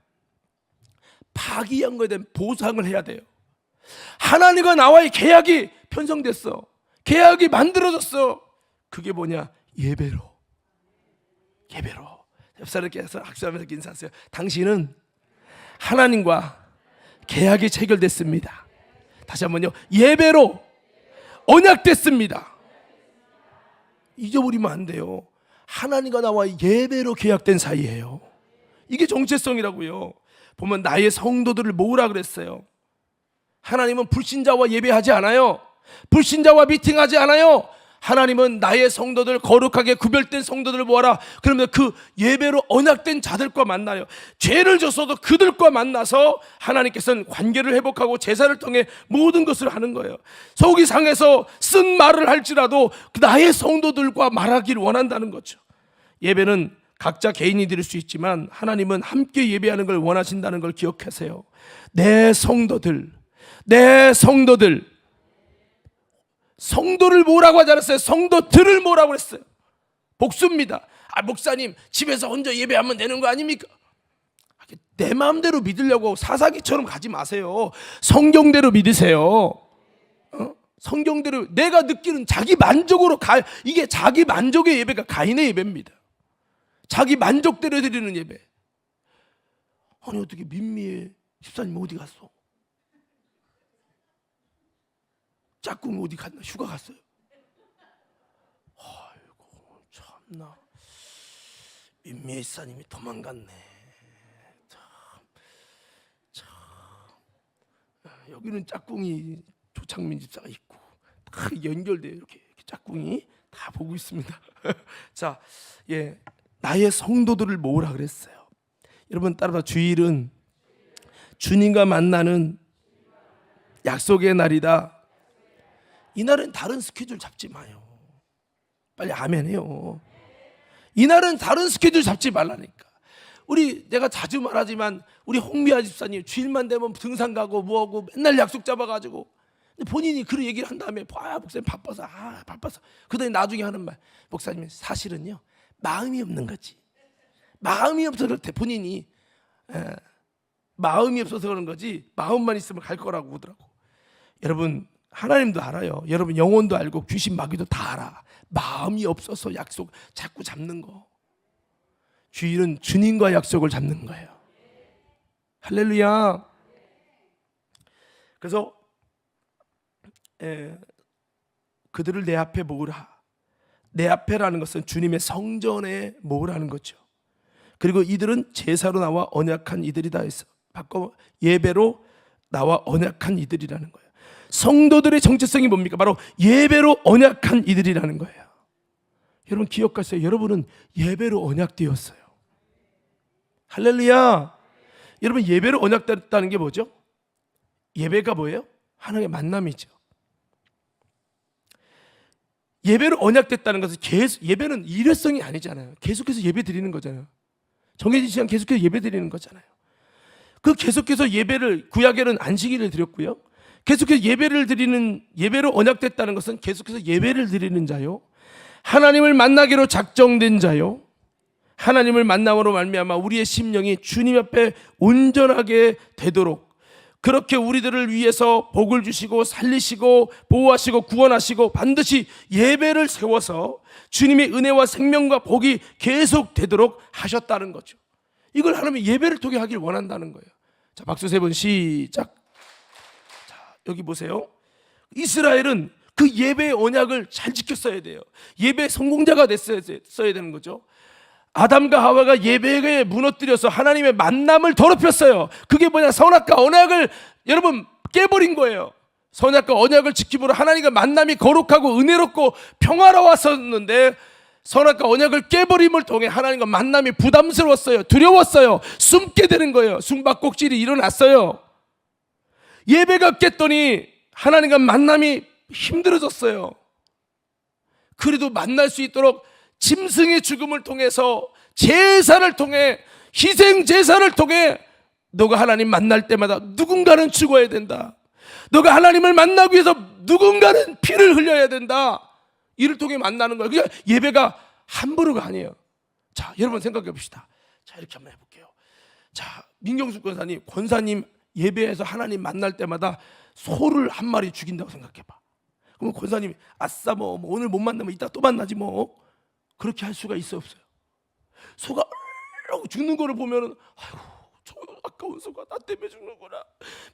[SPEAKER 1] 파기한 것에 대한 보상을 해야 돼요. 하나님과 나와의 계약이 편성됐어. 계약이 만들어졌어. 그게 뭐냐? 예배로. 옆사람께서 학수하면서 인사하세요. 당신은 하나님과 계약이 체결됐습니다. 다시 한번요. 예배로 언약됐습니다. 잊어버리면 안 돼요. 하나님과 나와 예배로 계약된 사이예요. 이게 정체성이라고요. 보면 나의 성도들을 모으라 그랬어요. 하나님은 불신자와 예배하지 않아요. 불신자와 미팅하지 않아요. 하나님은 나의 성도들, 거룩하게 구별된 성도들을 모아라. 그러면 그 예배로 언약된 자들과 만나요. 죄를 졌어도 그들과 만나서 하나님께서는 관계를 회복하고 제사를 통해 모든 것을 하는 거예요. 속이 상해서 쓴 말을 할지라도 나의 성도들과 말하기를 원한다는 거죠. 예배는 각자 개인이 드릴 수 있지만 하나님은 함께 예배하는 걸 원하신다는 걸 기억하세요. 내 성도들, 성도를 모으라고 하지 않았어요. 성도들을 모으라고 했어요. 복수입니다. 목사님 집에서 혼자 예배하면 되는 거 아닙니까? 내 마음대로 믿으려고 사사기처럼 가지 마세요. 성경대로 믿으세요. 성경대로 내가 느끼는 자기 만족으로 이게 자기 만족의 예배가 가인의 예배입니다. 자기 만족대로 드리는 예배. 아니 어떻게 민미의 집사님 어디 갔어? 짝꿍 어디 갔나? 휴가 갔어요. 아이고 참나, 민미의 집사님이 도망갔네. 참 여기는 짝꿍이 조창민 집사가 있고 다 연결돼요. 이렇게 짝꿍이 다 보고 있습니다. 자, 나의 성도들을 모으라 그랬어요. 여러분 따라서 주일은 주님과 만나는 약속의 날이다. 이날은 다른 스케줄 잡지 마요. 빨리 아멘 해요. 이날은 다른 스케줄 잡지 말라니까. 내가 자주 말하지만 우리 홍미아 집사님 주일만 되면 등산 가고 뭐하고 맨날 약속 잡아가지고 본인이 그런 얘기를 한 다음에 목사님 바빠서 그다음에 나중에 하는 말, 목사님 사실은요 마음이 없는 거지. 마음이 없어서 그렇대. 본인이 마음이 없어서 그런 거지 마음만 있으면 갈 거라고 그러더라고. 여러분 하나님도 알아요. 여러분 영혼도 알고 귀신 마귀도 다 알아. 마음이 없어서 약속 자꾸 잡는 거. 주일은 주님과 약속을 잡는 거예요. 할렐루야. 그래서 그들을 내 앞에 모으라. 내 앞에라는 것은 주님의 성전에 모으라는 거죠. 그리고 이들은 제사로 나와 언약한 이들이다 해서 바꿔 예배로 나와 언약한 이들이라는 거예요. 성도들의 정체성이 뭡니까? 바로 예배로 언약한 이들이라는 거예요. 여러분 기억하세요. 여러분은 예배로 언약되었어요. 할렐루야. 여러분 예배로 언약됐다는 게 뭐죠? 예배가 뭐예요? 하나님의 만남이죠. 예배로 언약됐다는 것은 예배는 일회성이 아니잖아요. 계속해서 예배 드리는 거잖아요. 정해진 시간 계속해서 예배 드리는 거잖아요. 그 계속해서 예배를, 구약에는 안식일을 드렸고요. 계속해서 예배를 드리는, 예배로 언약됐다는 것은 계속해서 예배를 드리는 자요, 하나님을 만나기로 작정된 자요, 하나님을 만남으로 말미암아 우리의 심령이 주님 앞에 온전하게 되도록 그렇게 우리들을 위해서 복을 주시고 살리시고 보호하시고 구원하시고 반드시 예배를 세워서 주님의 은혜와 생명과 복이 계속되도록 하셨다는 거죠. 이걸 하나님이 예배를 통해 하길 원한다는 거예요. 자, 박수 3번 시작. 자, 여기 보세요. 이스라엘은 그 예배의 언약을 잘 지켰어야 돼요. 예배 성공자가 됐어야 되는 거죠. 아담과 하와가 예배에 무너뜨려서 하나님의 만남을 더럽혔어요. 그게 뭐냐? 선악과 언약을 여러분 깨버린 거예요. 선악과 언약을 지킴으로 하나님과 만남이 거룩하고 은혜롭고 평화로웠었는데 선악과 언약을 깨버림을 통해 하나님과 만남이 부담스러웠어요. 두려웠어요. 숨게 되는 거예요. 숨바꼭질이 일어났어요. 예배가 깼더니 하나님과 만남이 힘들어졌어요. 그래도 만날 수 있도록 짐승의 죽음을 통해서 제사를 통해 희생 제사를 통해 너가 하나님 만날 때마다 누군가는 죽어야 된다. 너가 하나님을 만나기 위해서 누군가는 피를 흘려야 된다. 이를 통해 만나는 거예요. 그러니까 예배가 함부로가 아니에요. 자, 여러분 생각해 봅시다. 자, 이렇게 한번 해볼게요. 자, 민경수 권사님 예배에서 하나님 만날 때마다 소를 한 마리 죽인다고 생각해봐. 그럼 권사님이 아싸 뭐 오늘 못 만나면 이따 또 만나지 뭐. 그렇게 할 수가 있어 없어요? 소가 얼렁 죽는 거를 보면은 아이고 저 아까운 소가 나 때문에 죽는구나,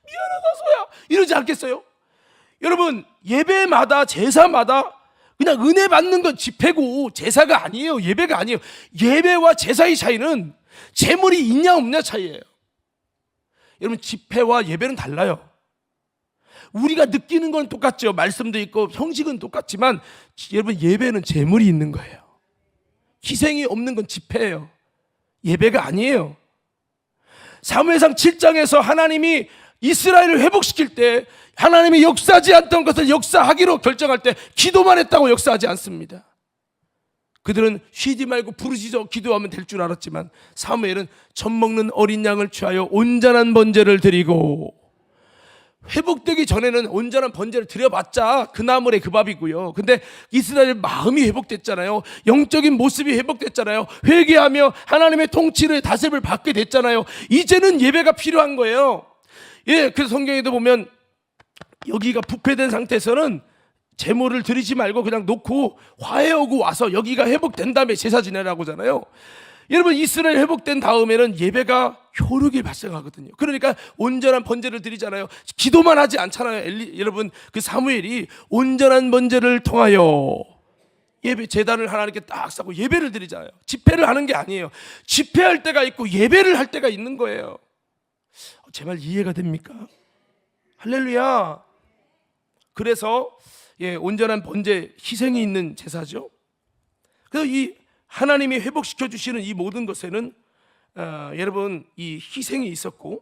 [SPEAKER 1] 미안하다 소야, 이러지 않겠어요? 여러분 예배마다 제사마다 그냥 은혜 받는 건 집회고 제사가 아니에요. 예배가 아니에요. 예배와 제사의 차이는 재물이 있냐 없냐 차이예요. 여러분 집회와 예배는 달라요. 우리가 느끼는 건 똑같죠. 말씀도 있고 형식은 똑같지만 여러분 예배는 재물이 있는 거예요. 희생이 없는 건 집회예요. 예배가 아니에요. 사무엘상 7장에서 하나님이 이스라엘을 회복시킬 때 하나님이 역사하지 않던 것을 역사하기로 결정할 때 기도만 했다고 역사하지 않습니다. 그들은 쉬지 말고 부르짖어 기도하면 될 줄 알았지만 사무엘은 젖 먹는 어린 양을 취하여 온전한 번제를 드리고, 회복되기 전에는 온전한 번제를 드려봤자 그 나물의 그 밥이고요. 근데 이스라엘 마음이 회복됐잖아요. 영적인 모습이 회복됐잖아요. 회개하며 하나님의 통치를 다스림을 받게 됐잖아요. 이제는 예배가 필요한 거예요. 예, 그래서 성경에도 보면 여기가 부패된 상태에서는 제물을 드리지 말고 그냥 놓고 화해하고 와서 여기가 회복된 다음에 제사 지내라고 하잖아요. 여러분 이스라엘 회복된 다음에는 예배가 효력이 발생하거든요. 그러니까 온전한 번제를 드리잖아요. 기도만 하지 않잖아요. 여러분 그 사무엘이 온전한 번제를 통하여 예배 제단을 하나님께 딱 쌓고 예배를 드리잖아요. 집회를 하는 게 아니에요. 집회할 때가 있고 예배를 할 때가 있는 거예요. 제 말 이해가 됩니까? 할렐루야. 그래서 온전한 번제, 희생이 있는 제사죠. 그래서 이 하나님이 회복시켜 주시는 이 모든 것에는 여러분 이 희생이 있었고,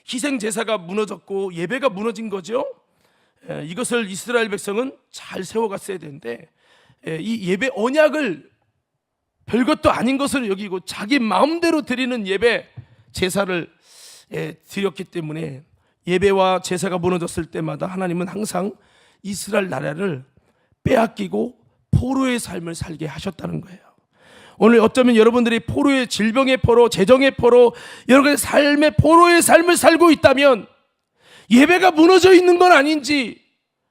[SPEAKER 1] 희생 제사가 무너졌고 예배가 무너진 거죠. 이것을 이스라엘 백성은 잘 세워갔어야 되는데 이 예배 언약을 별것도 아닌 것으로 여기고 자기 마음대로 드리는 예배 제사를 드렸기 때문에 예배와 제사가 무너졌을 때마다 하나님은 항상 이스라엘 나라를 빼앗기고 포로의 삶을 살게 하셨다는 거예요. 오늘 어쩌면 여러분들이 포로의 질병의 포로, 재정의 포로, 여러 가지 삶의 포로의 삶을 살고 있다면 예배가 무너져 있는 건 아닌지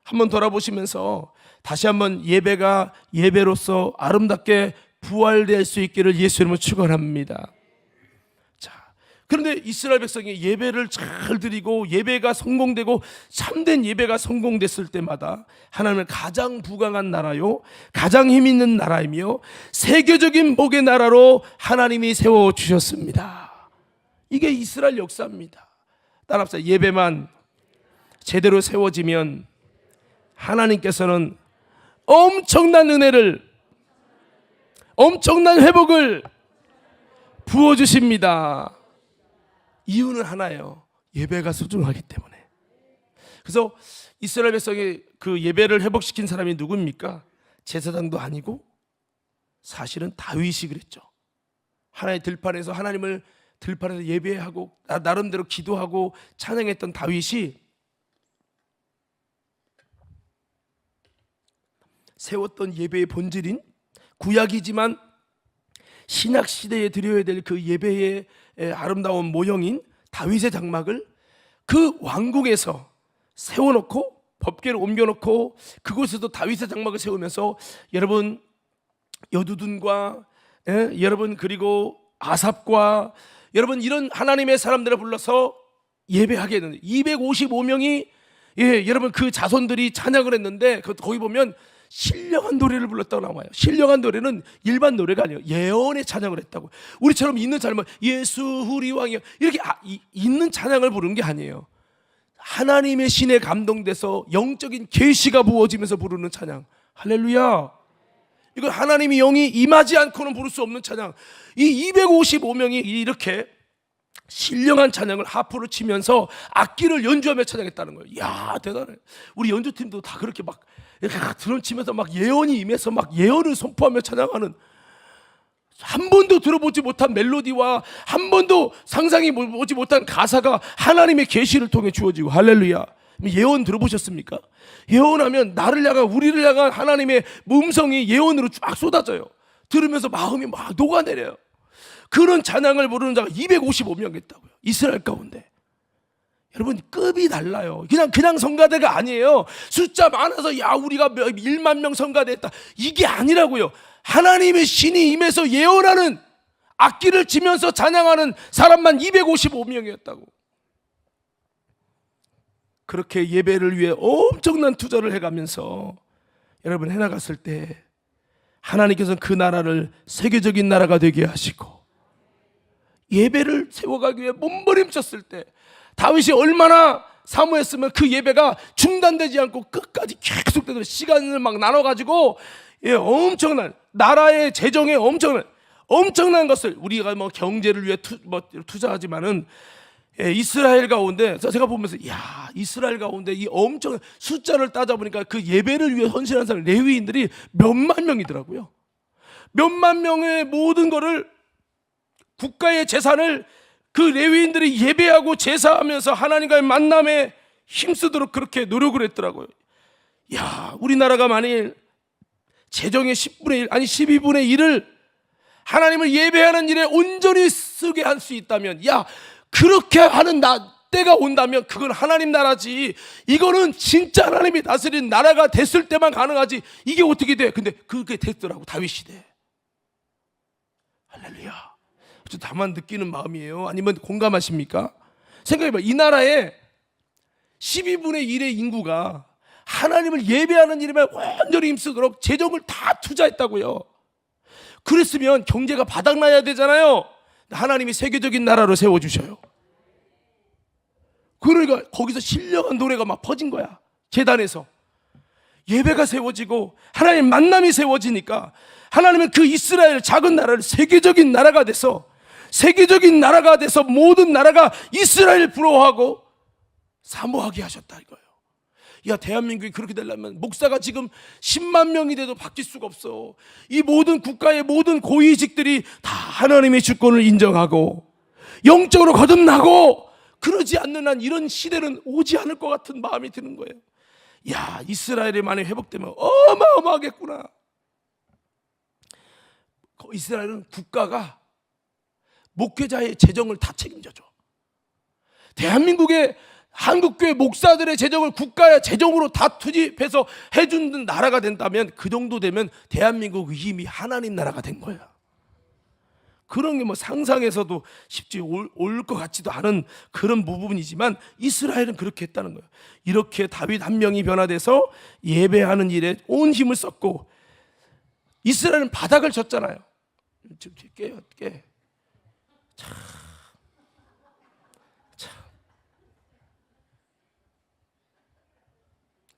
[SPEAKER 1] 한번 돌아보시면서 다시 한번 예배가 예배로서 아름답게 부활될 수 있기를 예수 이름으로 축원합니다. 자, 그런데 이스라엘 백성이 예배를 잘 드리고 예배가 성공되고 참된 예배가 성공됐을 때마다 하나님은 가장 부강한 나라요, 가장 힘 있는 나라이며 세계적인 복의 나라로 하나님이 세워주셨습니다. 이게 이스라엘 역사입니다. 따라합시다. 예배만 제대로 세워지면 하나님께서는 엄청난 은혜를, 엄청난 회복을 부어주십니다. 이유는 하나예요. 예배가 소중하기 때문에. 그래서 이스라엘 백성이 그 예배를 회복시킨 사람이 누굽니까? 제사장도 아니고 사실은 다윗이 그랬죠. 하나님의 들판에서 하나님을 들판에서 예배하고 나름대로 기도하고 찬양했던 다윗이 세웠던 예배의 본질인 구약이지만 신약 시대에 드려야 될 그 예배의 아름다운 모형인 다윗의 장막을 그 왕궁에서 세워놓고 법궤를 옮겨놓고 그곳에도 다윗의 장막을 세우면서 여러분 여두둔과 여러분 그리고 아삽과 여러분 이런 하나님의 사람들을 불러서 예배하게 했는데 255명이 여러분 그 자손들이 찬양을 했는데 거기 보면 신령한 노래를 불렀다고 나와요. 신령한 노래는 일반 노래가 아니에요. 예언의 찬양을 했다고. 우리처럼 있는 찬양, 예수 우리 왕이여 이렇게 있는 찬양을 부르는 게 아니에요. 하나님의 신에 감동돼서 영적인 계시가 부어지면서 부르는 찬양. 할렐루야. 이건 하나님이 영이 임하지 않고는 부를 수 없는 찬양. 이 255명이 이렇게 신령한 찬양을 하프를 치면서 악기를 연주하며 찬양했다는 거예요. 이야, 대단해. 우리 연주팀도 다 그렇게 막 이렇게 드럼 치면서 막 예언이 임해서 막 예언을 선포하며 찬양하는, 한 번도 들어보지 못한 멜로디와 한 번도 상상이 보지 못한 가사가 하나님의 계시를 통해 주어지고. 할렐루야. 예언 들어보셨습니까? 예언하면 나를 향한, 우리를 향한 하나님의 음성이 예언으로 쫙 쏟아져요. 들으면서 마음이 막 녹아내려요. 그런 찬양을 부르는 자가 255명 있다고요. 이스라엘 가운데. 여러분 급이 달라요. 그냥 성가대가 아니에요. 숫자 많아서 야 우리가 1만 명 성가대했다, 이게 아니라고요. 하나님의 신이 임해서 예언하는, 악기를 치면서 찬양하는 사람만 255명이었다고. 그렇게 예배를 위해 엄청난 투자를 해가면서 여러분 해나갔을 때 하나님께서는 그 나라를 세계적인 나라가 되게 하시고, 예배를 세워가기 위해 몸부림쳤을 때 다윗이 얼마나 사모했으면 그 예배가 중단되지 않고 끝까지 계속 되도록 시간을 막 나눠가지고 엄청난 나라의 재정에 엄청난 것을, 우리가 뭐 경제를 위해 투자하지만은 이스라엘 가운데 제가 보면서 야 이스라엘 가운데 이 엄청난 숫자를 따져보니까 그 예배를 위해 헌신한 사람 레위인들이 몇만 명이더라고요. 몇만 명의 모든 거를, 국가의 재산을 그 레위인들이 예배하고 제사하면서 하나님과의 만남에 힘쓰도록 그렇게 노력을 했더라고요. 야, 우리나라가 만일 재정의 10분의 1 아니 12분의 1을 하나님을 예배하는 일에 온전히 쓰게 할 수 있다면, 야 그렇게 하는 때가 온다면 그건 하나님 나라지. 이거는 진짜 하나님이 다스린 나라가 됐을 때만 가능하지. 이게 어떻게 돼? 근데 그게 됐더라고, 다윗 시대. 할렐루야. 저 다만 느끼는 마음이에요? 아니면 공감하십니까? 생각해봐. 이 나라에 12분의 1의 인구가 하나님을 예배하는 일에만 완전히 힘쓰도록 재정을 다 투자했다고요. 그랬으면 경제가 바닥나야 되잖아요. 하나님이 세계적인 나라로 세워주셔요. 그러니까 거기서 신령한 노래가 막 퍼진 거야. 제단에서 예배가 세워지고 하나님 만남이 세워지니까 하나님은 그 이스라엘 작은 나라를 세계적인 나라가 돼서, 세계적인 나라가 돼서 모든 나라가 이스라엘을 부러워하고 사모하게 하셨다 이거예요. 야, 대한민국이 그렇게 되려면 목사가 지금 10만 명이 돼도 바뀔 수가 없어. 이 모든 국가의 모든 고위직들이 다 하나님의 주권을 인정하고 영적으로 거듭나고, 그러지 않는 한 이런 시대는 오지 않을 것 같은 마음이 드는 거예요. 야, 이스라엘이 만약 회복되면 어마어마하겠구나. 이스라엘은 국가가 목회자의 재정을 다 책임져줘. 대한민국의 한국교회 목사들의 재정을 국가의 재정으로 다 투입해서 해주는 나라가 된다면, 그 정도 되면 대한민국이 이미 하나님 나라가 된 거야. 그런 게 뭐 상상에서도 쉽지 올 것 같지도 않은 그런 부분이지만 이스라엘은 그렇게 했다는 거예요. 이렇게 다윗 한 명이 변화돼서 예배하는 일에 온 힘을 썼고, 이스라엘은 바닥을 쳤잖아요. 깨요, 깨. 참.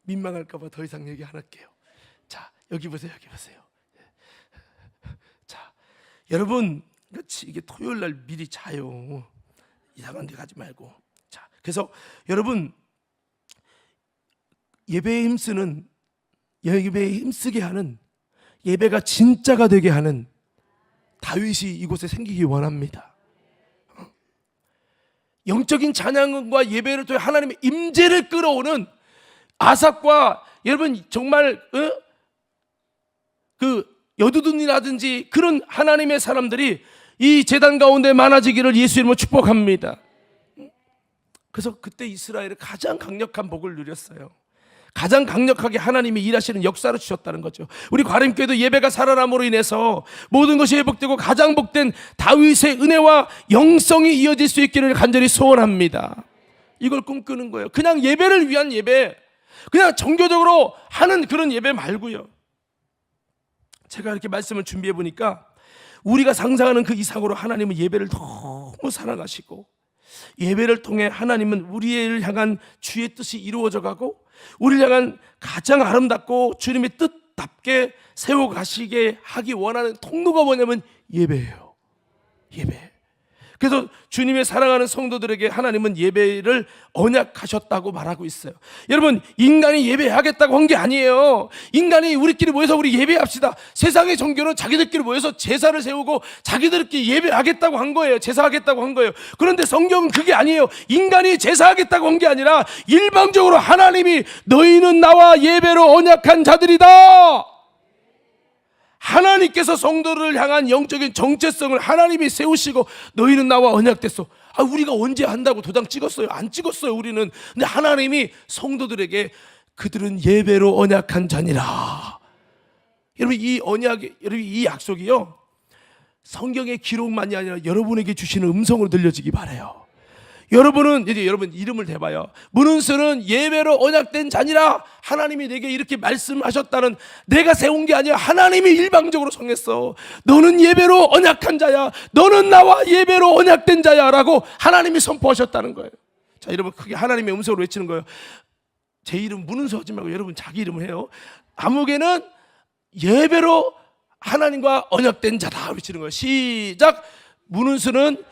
[SPEAKER 1] 민망할까봐 더 이상 얘기 안 할게요. 자, 여기 보세요, 여기 보세요. 자, 여러분, 이게 토요일 날 미리 자요. 이상한 데 가지 말고. 자, 그래서 여러분, 예배에 힘쓰게 하는, 예배가 진짜가 되게 하는 다윗이 이곳에 생기기 원합니다. 영적인 찬양과 예배를 통해 하나님의 임재를 끌어오는 아삽과, 여러분 정말 그 여두둔이라든지 그런 하나님의 사람들이 이 제단 가운데 많아지기를 예수 이름으로 축복합니다. 그래서 그때 이스라엘이 가장 강력한 복을 누렸어요. 가장 강력하게 하나님이 일하시는 역사를 주셨다는 거죠. 우리 과림교회도 예배가 살아남으로 인해서 모든 것이 회복되고 가장 복된 다윗의 은혜와 영성이 이어질 수 있기를 간절히 소원합니다. 이걸 꿈꾸는 거예요. 그냥 예배를 위한 예배, 그냥 정교적으로 하는 그런 예배 말고요. 제가 이렇게 말씀을 준비해 보니까 우리가 상상하는 그 이상으로 하나님은 예배를 너무 사랑하시고, 예배를 통해 하나님은 우리를 향한 주의 뜻이 이루어져 가고, 우리를 향한 가장 아름답고 주님의 뜻답게 세워가시게 하기 원하는 통로가 뭐냐면 예배예요. 예배. 그래서 주님의 사랑하는 성도들에게 하나님은 예배를 언약하셨다고 말하고 있어요. 여러분, 인간이 예배하겠다고 한 게 아니에요. 인간이 우리끼리 모여서 우리 예배합시다. 세상의 종교는 자기들끼리 모여서 제사를 세우고 자기들끼리 예배하겠다고 한 거예요. 제사하겠다고 한 거예요. 그런데 성경은 그게 아니에요. 인간이 제사하겠다고 한 게 아니라 일방적으로 하나님이 너희는 나와 예배로 언약한 자들이다. 하나님께서 성도를 향한 영적인 정체성을 하나님이 세우시고 너희는 나와 언약됐어. 우리가 언제 한다고 도장 찍었어요? 안 찍었어요, 우리는. 근데 하나님이 성도들에게 그들은 예배로 언약한 자니라. 여러분, 이 언약이, 여러분, 이 약속이요, 성경의 기록만이 아니라 여러분에게 주시는 음성으로 들려지기 바라요. 여러분은 이제 여러분 이름을 대봐요. 문은수는 예배로 언약된 자니라. 하나님이 내게 이렇게 말씀하셨다는, 내가 세운 게 아니야. 하나님이 일방적으로 정했어. 너는 예배로 언약한 자야. 너는 나와 예배로 언약된 자야 라고 하나님이 선포하셨다는 거예요. 자, 여러분 크게 하나님의 음성으로 외치는 거예요. 제 이름 문은수 하지 말고 여러분 자기 이름을 해요. 아무개는 예배로 하나님과 언약된 자다 외치는 거예요. 시작. 문은수는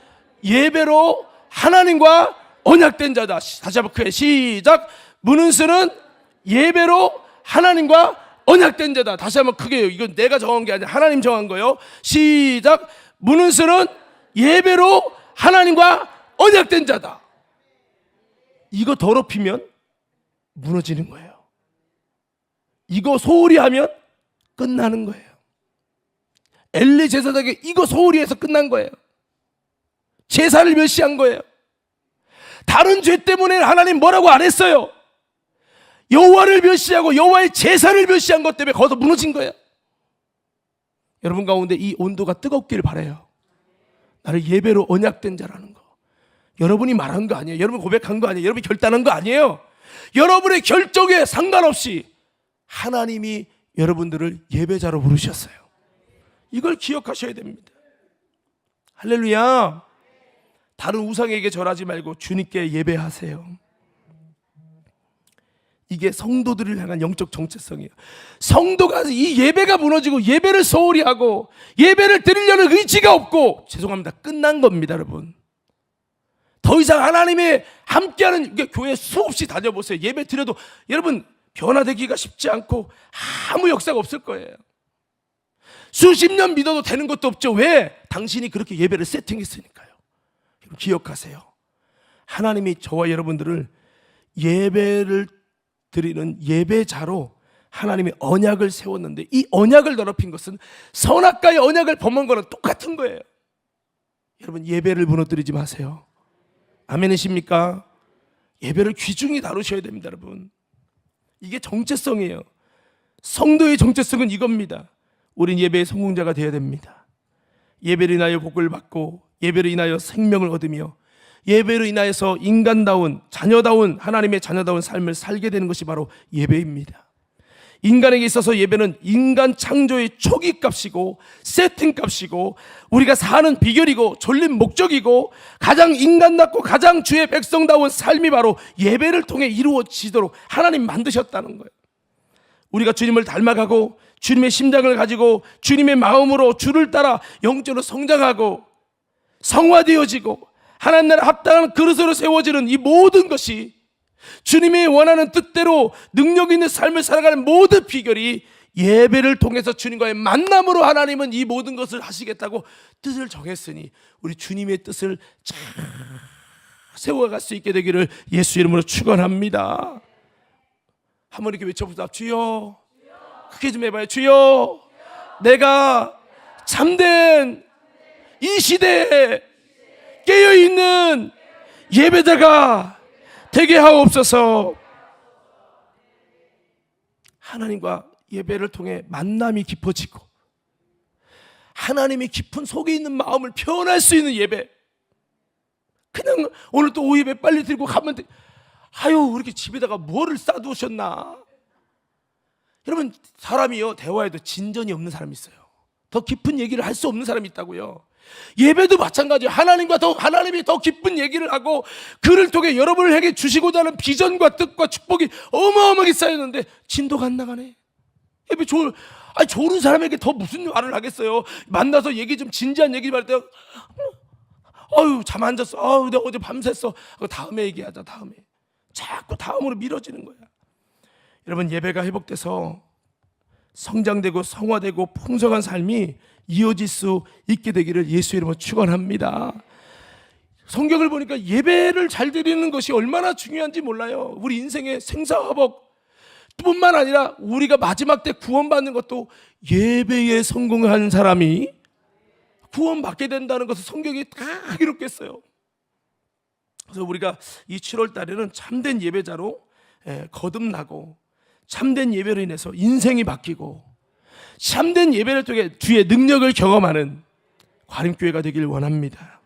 [SPEAKER 1] 예배로 하나님과 언약된 자다. 다시 한번 크게 시작. 문은수는 예배로 하나님과 언약된 자다. 다시 한번 크게요. 이건 내가 정한 게 아니라 하나님 정한 거예요. 시작. 문은수는 예배로 하나님과 언약된 자다. 이거 더럽히면 무너지는 거예요. 이거 소홀히 하면 끝나는 거예요. 엘리 제사장에게 이거 소홀히 해서 끝난 거예요. 제사를 멸시한 거예요. 다른 죄 때문에 하나님 뭐라고 안 했어요. 여호와를 멸시하고 여호와의 제사를 멸시한 것 때문에 거기서 무너진 거예요. 여러분 가운데 이 온도가 뜨겁기를 바라요. 나를 예배로 언약된 자라는 거. 여러분이 말한 거 아니에요. 여러분 고백한 거 아니에요. 여러분이 결단한 거 아니에요. 여러분의 결정에 상관없이 하나님이 여러분들을 예배자로 부르셨어요. 이걸 기억하셔야 됩니다. 할렐루야. 다른 우상에게 절하지 말고 주님께 예배하세요. 이게 성도들을 향한 영적 정체성이에요. 성도가 이 예배가 무너지고 예배를 소홀히 하고 예배를 드리려는 의지가 없고, 죄송합니다, 끝난 겁니다. 여러분, 더 이상 하나님의 함께하는 교회 수없이 다녀보세요. 예배 드려도 여러분 변화되기가 쉽지 않고 아무 역사가 없을 거예요. 수십 년 믿어도 되는 것도 없죠. 왜? 당신이 그렇게 예배를 세팅했으니까요. 기억하세요. 하나님이 저와 여러분들을 예배를 드리는 예배자로 하나님의 언약을 세웠는데, 이 언약을 더럽힌 것은 선악과의 언약을 범한 거랑 똑같은 거예요. 여러분, 예배를 무너뜨리지 마세요. 아멘이십니까? 예배를 귀중히 다루셔야 됩니다. 여러분, 이게 정체성이에요. 성도의 정체성은 이겁니다. 우린 예배의 성공자가 되어야 됩니다. 예배로 인하여 복을 받고 예배로 인하여 생명을 얻으며 예배로 인하여서 인간다운 자녀다운 하나님의 자녀다운 삶을 살게 되는 것이 바로 예배입니다. 인간에게 있어서 예배는 인간 창조의 초기값이고 세팅값이고 우리가 사는 비결이고 졸린 목적이고 가장 인간답고 가장 주의 백성다운 삶이 바로 예배를 통해 이루어지도록 하나님 만드셨다는 거예요. 우리가 주님을 닮아가고 주님의 심장을 가지고 주님의 마음으로 주를 따라 영적으로 성장하고 성화되어지고 하나님 나라 합당한 그릇으로 세워지는 이 모든 것이 주님이 원하는 뜻대로 능력 있는 삶을 살아가는 모든 비결이 예배를 통해서 주님과의 만남으로 하나님은 이 모든 것을 하시겠다고 뜻을 정했으니 우리 주님의 뜻을 잘 세워갈 수 있게 되기를 예수 이름으로 축원합니다. 한번 이렇게 외쳐보자. 주여. 크게 좀 해봐요. 주여. 내가 참된 이 시대에 깨어있는 예배자가 되게 하옵소서. 하나님과 예배를 통해 만남이 깊어지고 하나님의 깊은 속에 있는 마음을 표현할 수 있는 예배. 그냥 오늘 또 오예배 빨리 들고 가면 돼. 아유 이렇게 집에다가 뭐를 싸두셨나. 여러분 사람이요 대화에도 진전이 없는 사람이 있어요. 더 깊은 얘기를 할 수 없는 사람이 있다고요. 예배도 마찬가지예요. 하나님이 더 깊은 얘기를 하고 그를 통해 여러분에게 주시고자 하는 비전과 뜻과 축복이 어마어마하게 쌓였는데 진도가 안 나가네. 예배 좋은 사람에게 더 무슨 말을 하겠어요. 만나서 얘기 좀 진지한 얘기 할 때 아유 잠 안 잤어. 아유 내가 어제 밤샜어. 다음에 얘기하자. 다음에 자꾸 다음으로 미뤄지는 거야. 여러분 예배가 회복돼서 성장되고 성화되고 풍성한 삶이 이어질 수 있게 되기를 예수 이름으로 축원합니다. 성경을 보니까 예배를 잘 드리는 것이 얼마나 중요한지 몰라요. 우리 인생의 생사화복 뿐만 아니라 우리가 마지막 때 구원받는 것도 예배에 성공한 사람이 구원받게 된다는 것을 성경이 다 기록했어요. 그래서 우리가 이 7월 달에는 참된 예배자로 거듭나고 참된 예배로 인해서 인생이 바뀌고 참된 예배를 통해 주의 능력을 경험하는 과림교회가 되길 원합니다.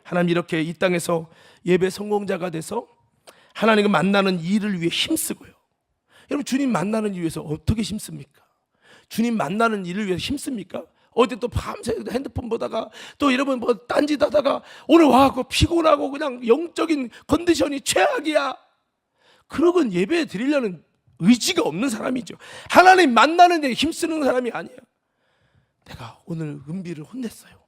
[SPEAKER 1] 하나님 이렇게 이 땅에서 예배 성공자가 돼서 하나님과 만나는 일을 위해 힘쓰고요. 여러분 주님 만나는 일 위해서 어떻게 힘씁니까? 주님 만나는 일을 위해서 힘씁니까? 어제 또 밤새 핸드폰 보다가 또 여러분 뭐 딴짓하다가 오늘 와갖고 피곤하고 그냥 영적인 컨디션이 최악이야. 그러건 예배 드리려는 의지가 없는 사람이죠. 하나님 만나는 데 힘쓰는 사람이 아니에요. 내가 오늘 은비를 혼냈어요.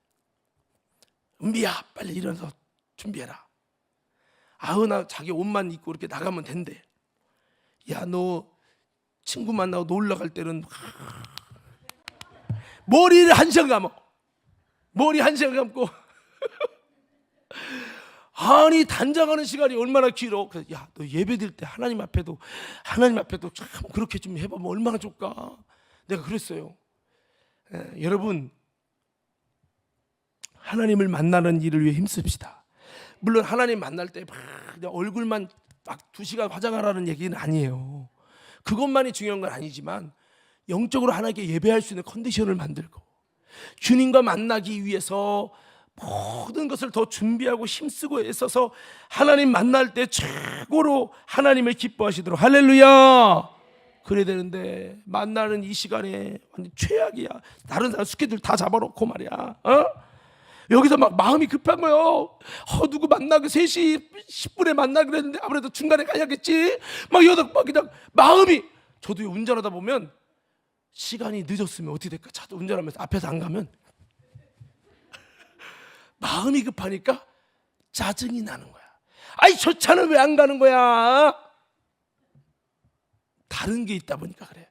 [SPEAKER 1] 은비야 빨리 일어나서 준비해라. 아으나 자기 옷만 입고 이렇게 나가면 된대. 야 너 친구 만나고 놀러 갈 때는 머리를 한 시간 감어. 머리 한 시간 감고 아니 단장하는 시간이 얼마나 길어. 그래서 야 너 예배 드릴 때 하나님 앞에도 참 그렇게 좀 해보면 얼마나 좋을까. 내가 그랬어요. 여러분 하나님을 만나는 일을 위해 힘씁시다. 물론 하나님 만날 때 막 얼굴만 막 2시간 화장하라는 얘기는 아니에요. 그것만이 중요한 건 아니지만 영적으로 하나님께 예배할 수 있는 컨디션을 만들고 주님과 만나기 위해서 모든 것을 더 준비하고 힘쓰고 애써서 하나님 만날 때 최고로 하나님을 기뻐하시도록 할렐루야. 그래야 되는데 만나는 이 시간에 완전 최악이야. 다른 사람 스케줄 다 잡아놓고 말이야. 여기서 막 마음이 급한 거예요. 누구 만나고 3시 10분에 만나기로 했는데 아무래도 중간에 가야겠지. 막 그냥 마음이. 저도 운전하다 보면 시간이 늦었으면 어떻게 될까? 차도 운전하면서 앞에서 안 가면 마음이 급하니까 짜증이 나는 거야. 아이 저 차는 왜 안 가는 거야? 다른 게 있다 보니까 그래.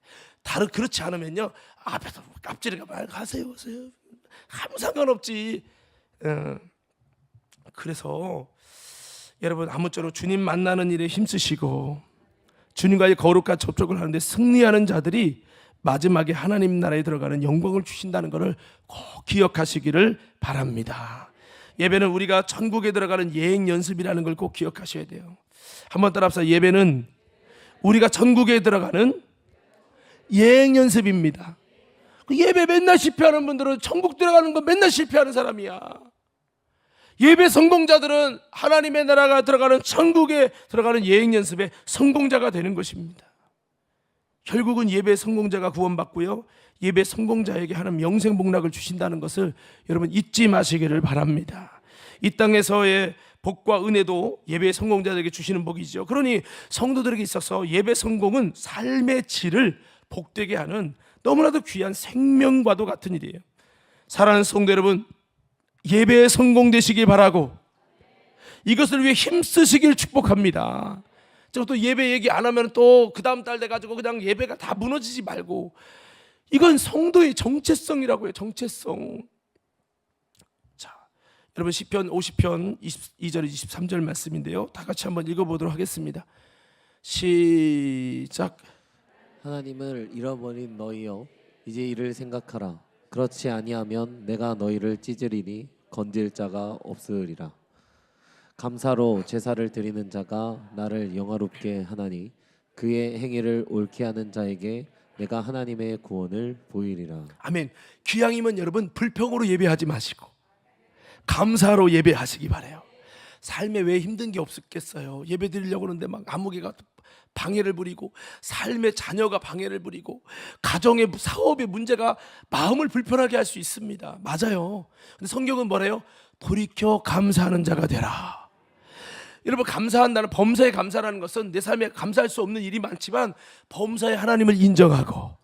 [SPEAKER 1] 그렇지 않으면요 앞에서 깝지르가 말 가세요. 아무 상관없지. 그래서 여러분 아무쪼록 주님 만나는 일에 힘쓰시고 주님과의 거룩한 접촉을 하는데 승리하는 자들이 마지막에 하나님 나라에 들어가는 영광을 주신다는 것을 꼭 기억하시기를 바랍니다. 예배는 우리가 천국에 들어가는 예행 연습이라는 걸 꼭 기억하셔야 돼요. 한번 따라합시다. 예배는 우리가 천국에 들어가는 예행 연습입니다. 그 예배 맨날 실패하는 분들은 천국 들어가는 거 맨날 실패하는 사람이야. 예배 성공자들은 하나님의 나라가 들어가는 천국에 들어가는 예행 연습의 성공자가 되는 것입니다. 결국은 예배 성공자가 구원받고요, 예배 성공자에게 하나님 영생 복락을 주신다는 것을 여러분 잊지 마시기를 바랍니다. 이 땅에서의 복과 은혜도 예배 성공자들에게 주시는 복이죠. 그러니 성도들에게 있어서 예배 성공은 삶의 질을 복되게 하는 너무나도 귀한 생명과도 같은 일이에요. 사랑하는 성도 여러분, 예배에 성공되시길 바라고 이것을 위해 힘쓰시길 축복합니다. 또 예배 얘기 안 하면 또 그 다음 달 돼가지고 그냥 예배가 다 무너지지 말고, 이건 성도의 정체성이라고 해요. 정체성. 자, 여러분 시편 50편 22절 23절 말씀인데요, 다 같이 한번 읽어보도록 하겠습니다. 시작.
[SPEAKER 2] 하나님을 잃어버린 너희여, 이제 이를 생각하라. 그렇지 아니하면 내가 너희를 찢으리니 건질 자가 없으리라. 감사로 제사를 드리는 자가 나를 영화롭게 하나니 그의 행위를 옳게 하는 자에게 내가 하나님의 구원을 보이리라.
[SPEAKER 1] 아멘. 귀향이면 여러분 불평으로 예배하지 마시고 감사로 예배하시기 바래요. 삶에 왜 힘든 게 없었겠어요? 예배 드리려고 하는데 막 아무개가 방해를 부리고, 삶의 자녀가 방해를 부리고, 가정의 사업의 문제가 마음을 불편하게 할 수 있습니다. 맞아요. 근데 성경은 뭐래요? 돌이켜 감사하는 자가 되라. 여러분, 감사한다는, 범사에 감사라는 것은 내 삶에 감사할 수 없는 일이 많지만 범사에 하나님을 인정하고,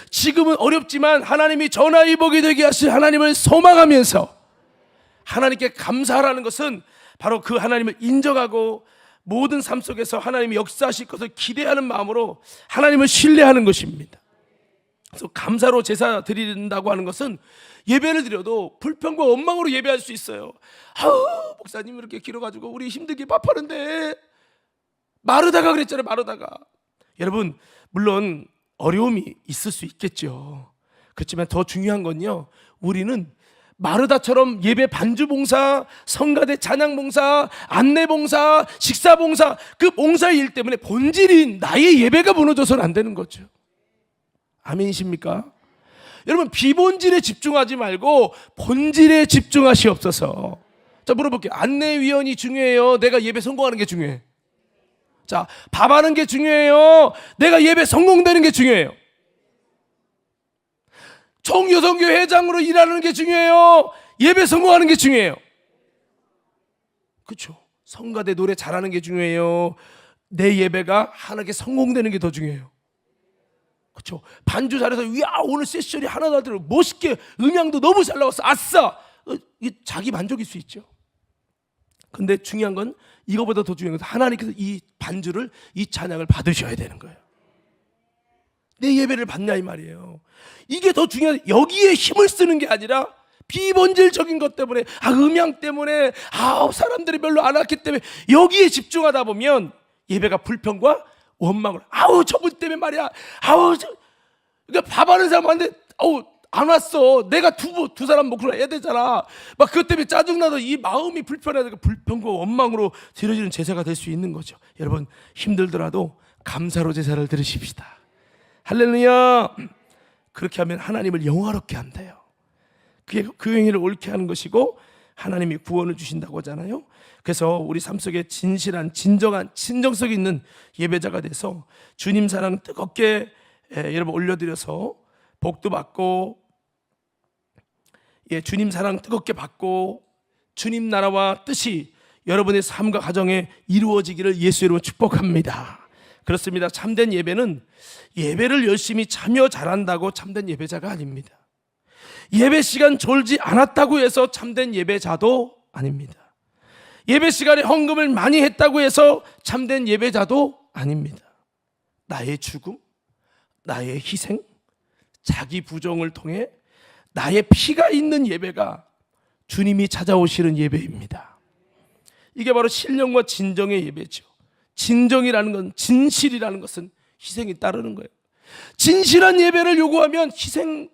[SPEAKER 1] 지금은 어렵지만 하나님이 전하의 복이 되게 하실 하나님을 소망하면서 하나님께 감사하라는 것은 바로 그 하나님을 인정하고 모든 삶 속에서 하나님이 역사하실 것을 기대하는 마음으로 하나님을 신뢰하는 것입니다. 그래서 감사로 제사 드린다고 하는 것은 예배를 드려도 불평과 원망으로 예배할 수 있어요. 아우, 목사님 이렇게 길어가지고 우리 힘들게 밥하는데, 마르다가 그랬잖아요. 마르다가. 여러분, 물론 어려움이 있을 수 있겠죠. 그렇지만 더 중요한 건요, 우리는 마르다처럼 예배 반주봉사, 성가대 찬양봉사, 안내봉사, 식사봉사, 그 봉사의 일 때문에 본질인 나의 예배가 무너져서는 안 되는 거죠. 아멘이십니까? 여러분, 비본질에 집중하지 말고 본질에 집중하시옵소서. 자, 물어볼게요. 안내위원이 중요해요? 내가 예배 성공하는 게 중요해? 자, 밥하는 게 중요해요? 내가 예배 성공되는 게 중요해요? 총여성교회 회장으로 일하는 게 중요해요? 예배 성공하는 게 중요해요? 그렇죠. 성가대 노래 잘하는 게 중요해요? 내 예배가 하나님께 성공되는 게 더 중요해요? 그렇죠. 반주 잘해서 야, 오늘 세션이 하나도 안 들어, 멋있게 음향도 너무 잘 나왔어, 아싸, 이게 자기 만족일 수 있죠. 근데 중요한 건, 이거보다 더 중요한 건 하나님께서 이 반주를, 이 찬양을 받으셔야 되는 거예요. 내 예배를 받냐 이 말이에요. 이게 더 중요한, 여기에 힘을 쓰는 게 아니라 비본질적인 것 때문에, 음향 때문에, 사람들이 별로 안 왔기 때문에 여기에 집중하다 보면 예배가 불평과 원망을, 저분 때문에 말이야, 그러니까 밥하는 사람한테 안 왔어, 내가 두 사람 먹고 해야 되잖아, 막 그것 때문에 짜증나서 이 마음이 불편하니까 불평과 원망으로 드려지는 제사가 될 수 있는 거죠. 여러분, 힘들더라도 감사로 제사를 드리십시다. 할렐루야. 그렇게 하면 하나님을 영화롭게 한대요. 그게 그 행위를 옳게 하는 것이고 하나님이 구원을 주신다고 하잖아요. 그래서 우리 삶 속에 진실한, 진정한, 진정성 있는 예배자가 돼서 주님 사랑 뜨겁게 여러분 올려드려서 복도 받고, 주님 사랑 뜨겁게 받고 주님 나라와 뜻이 여러분의 삶과 가정에 이루어지기를 예수 이름으로 축복합니다. 그렇습니다. 참된 예배는 예배를 열심히 참여 잘한다고 참된 예배자가 아닙니다. 예배 시간 졸지 않았다고 해서 참된 예배자도 아닙니다. 예배 시간에 헌금을 많이 했다고 해서 참된 예배자도 아닙니다. 나의 죽음, 나의 희생, 자기 부정을 통해 나의 피가 있는 예배가 주님이 찾아오시는 예배입니다. 이게 바로 신령과 진정의 예배죠. 진정이라는 건, 진실이라는 것은 희생이 따르는 거예요. 진실한 예배를 요구하면 희생이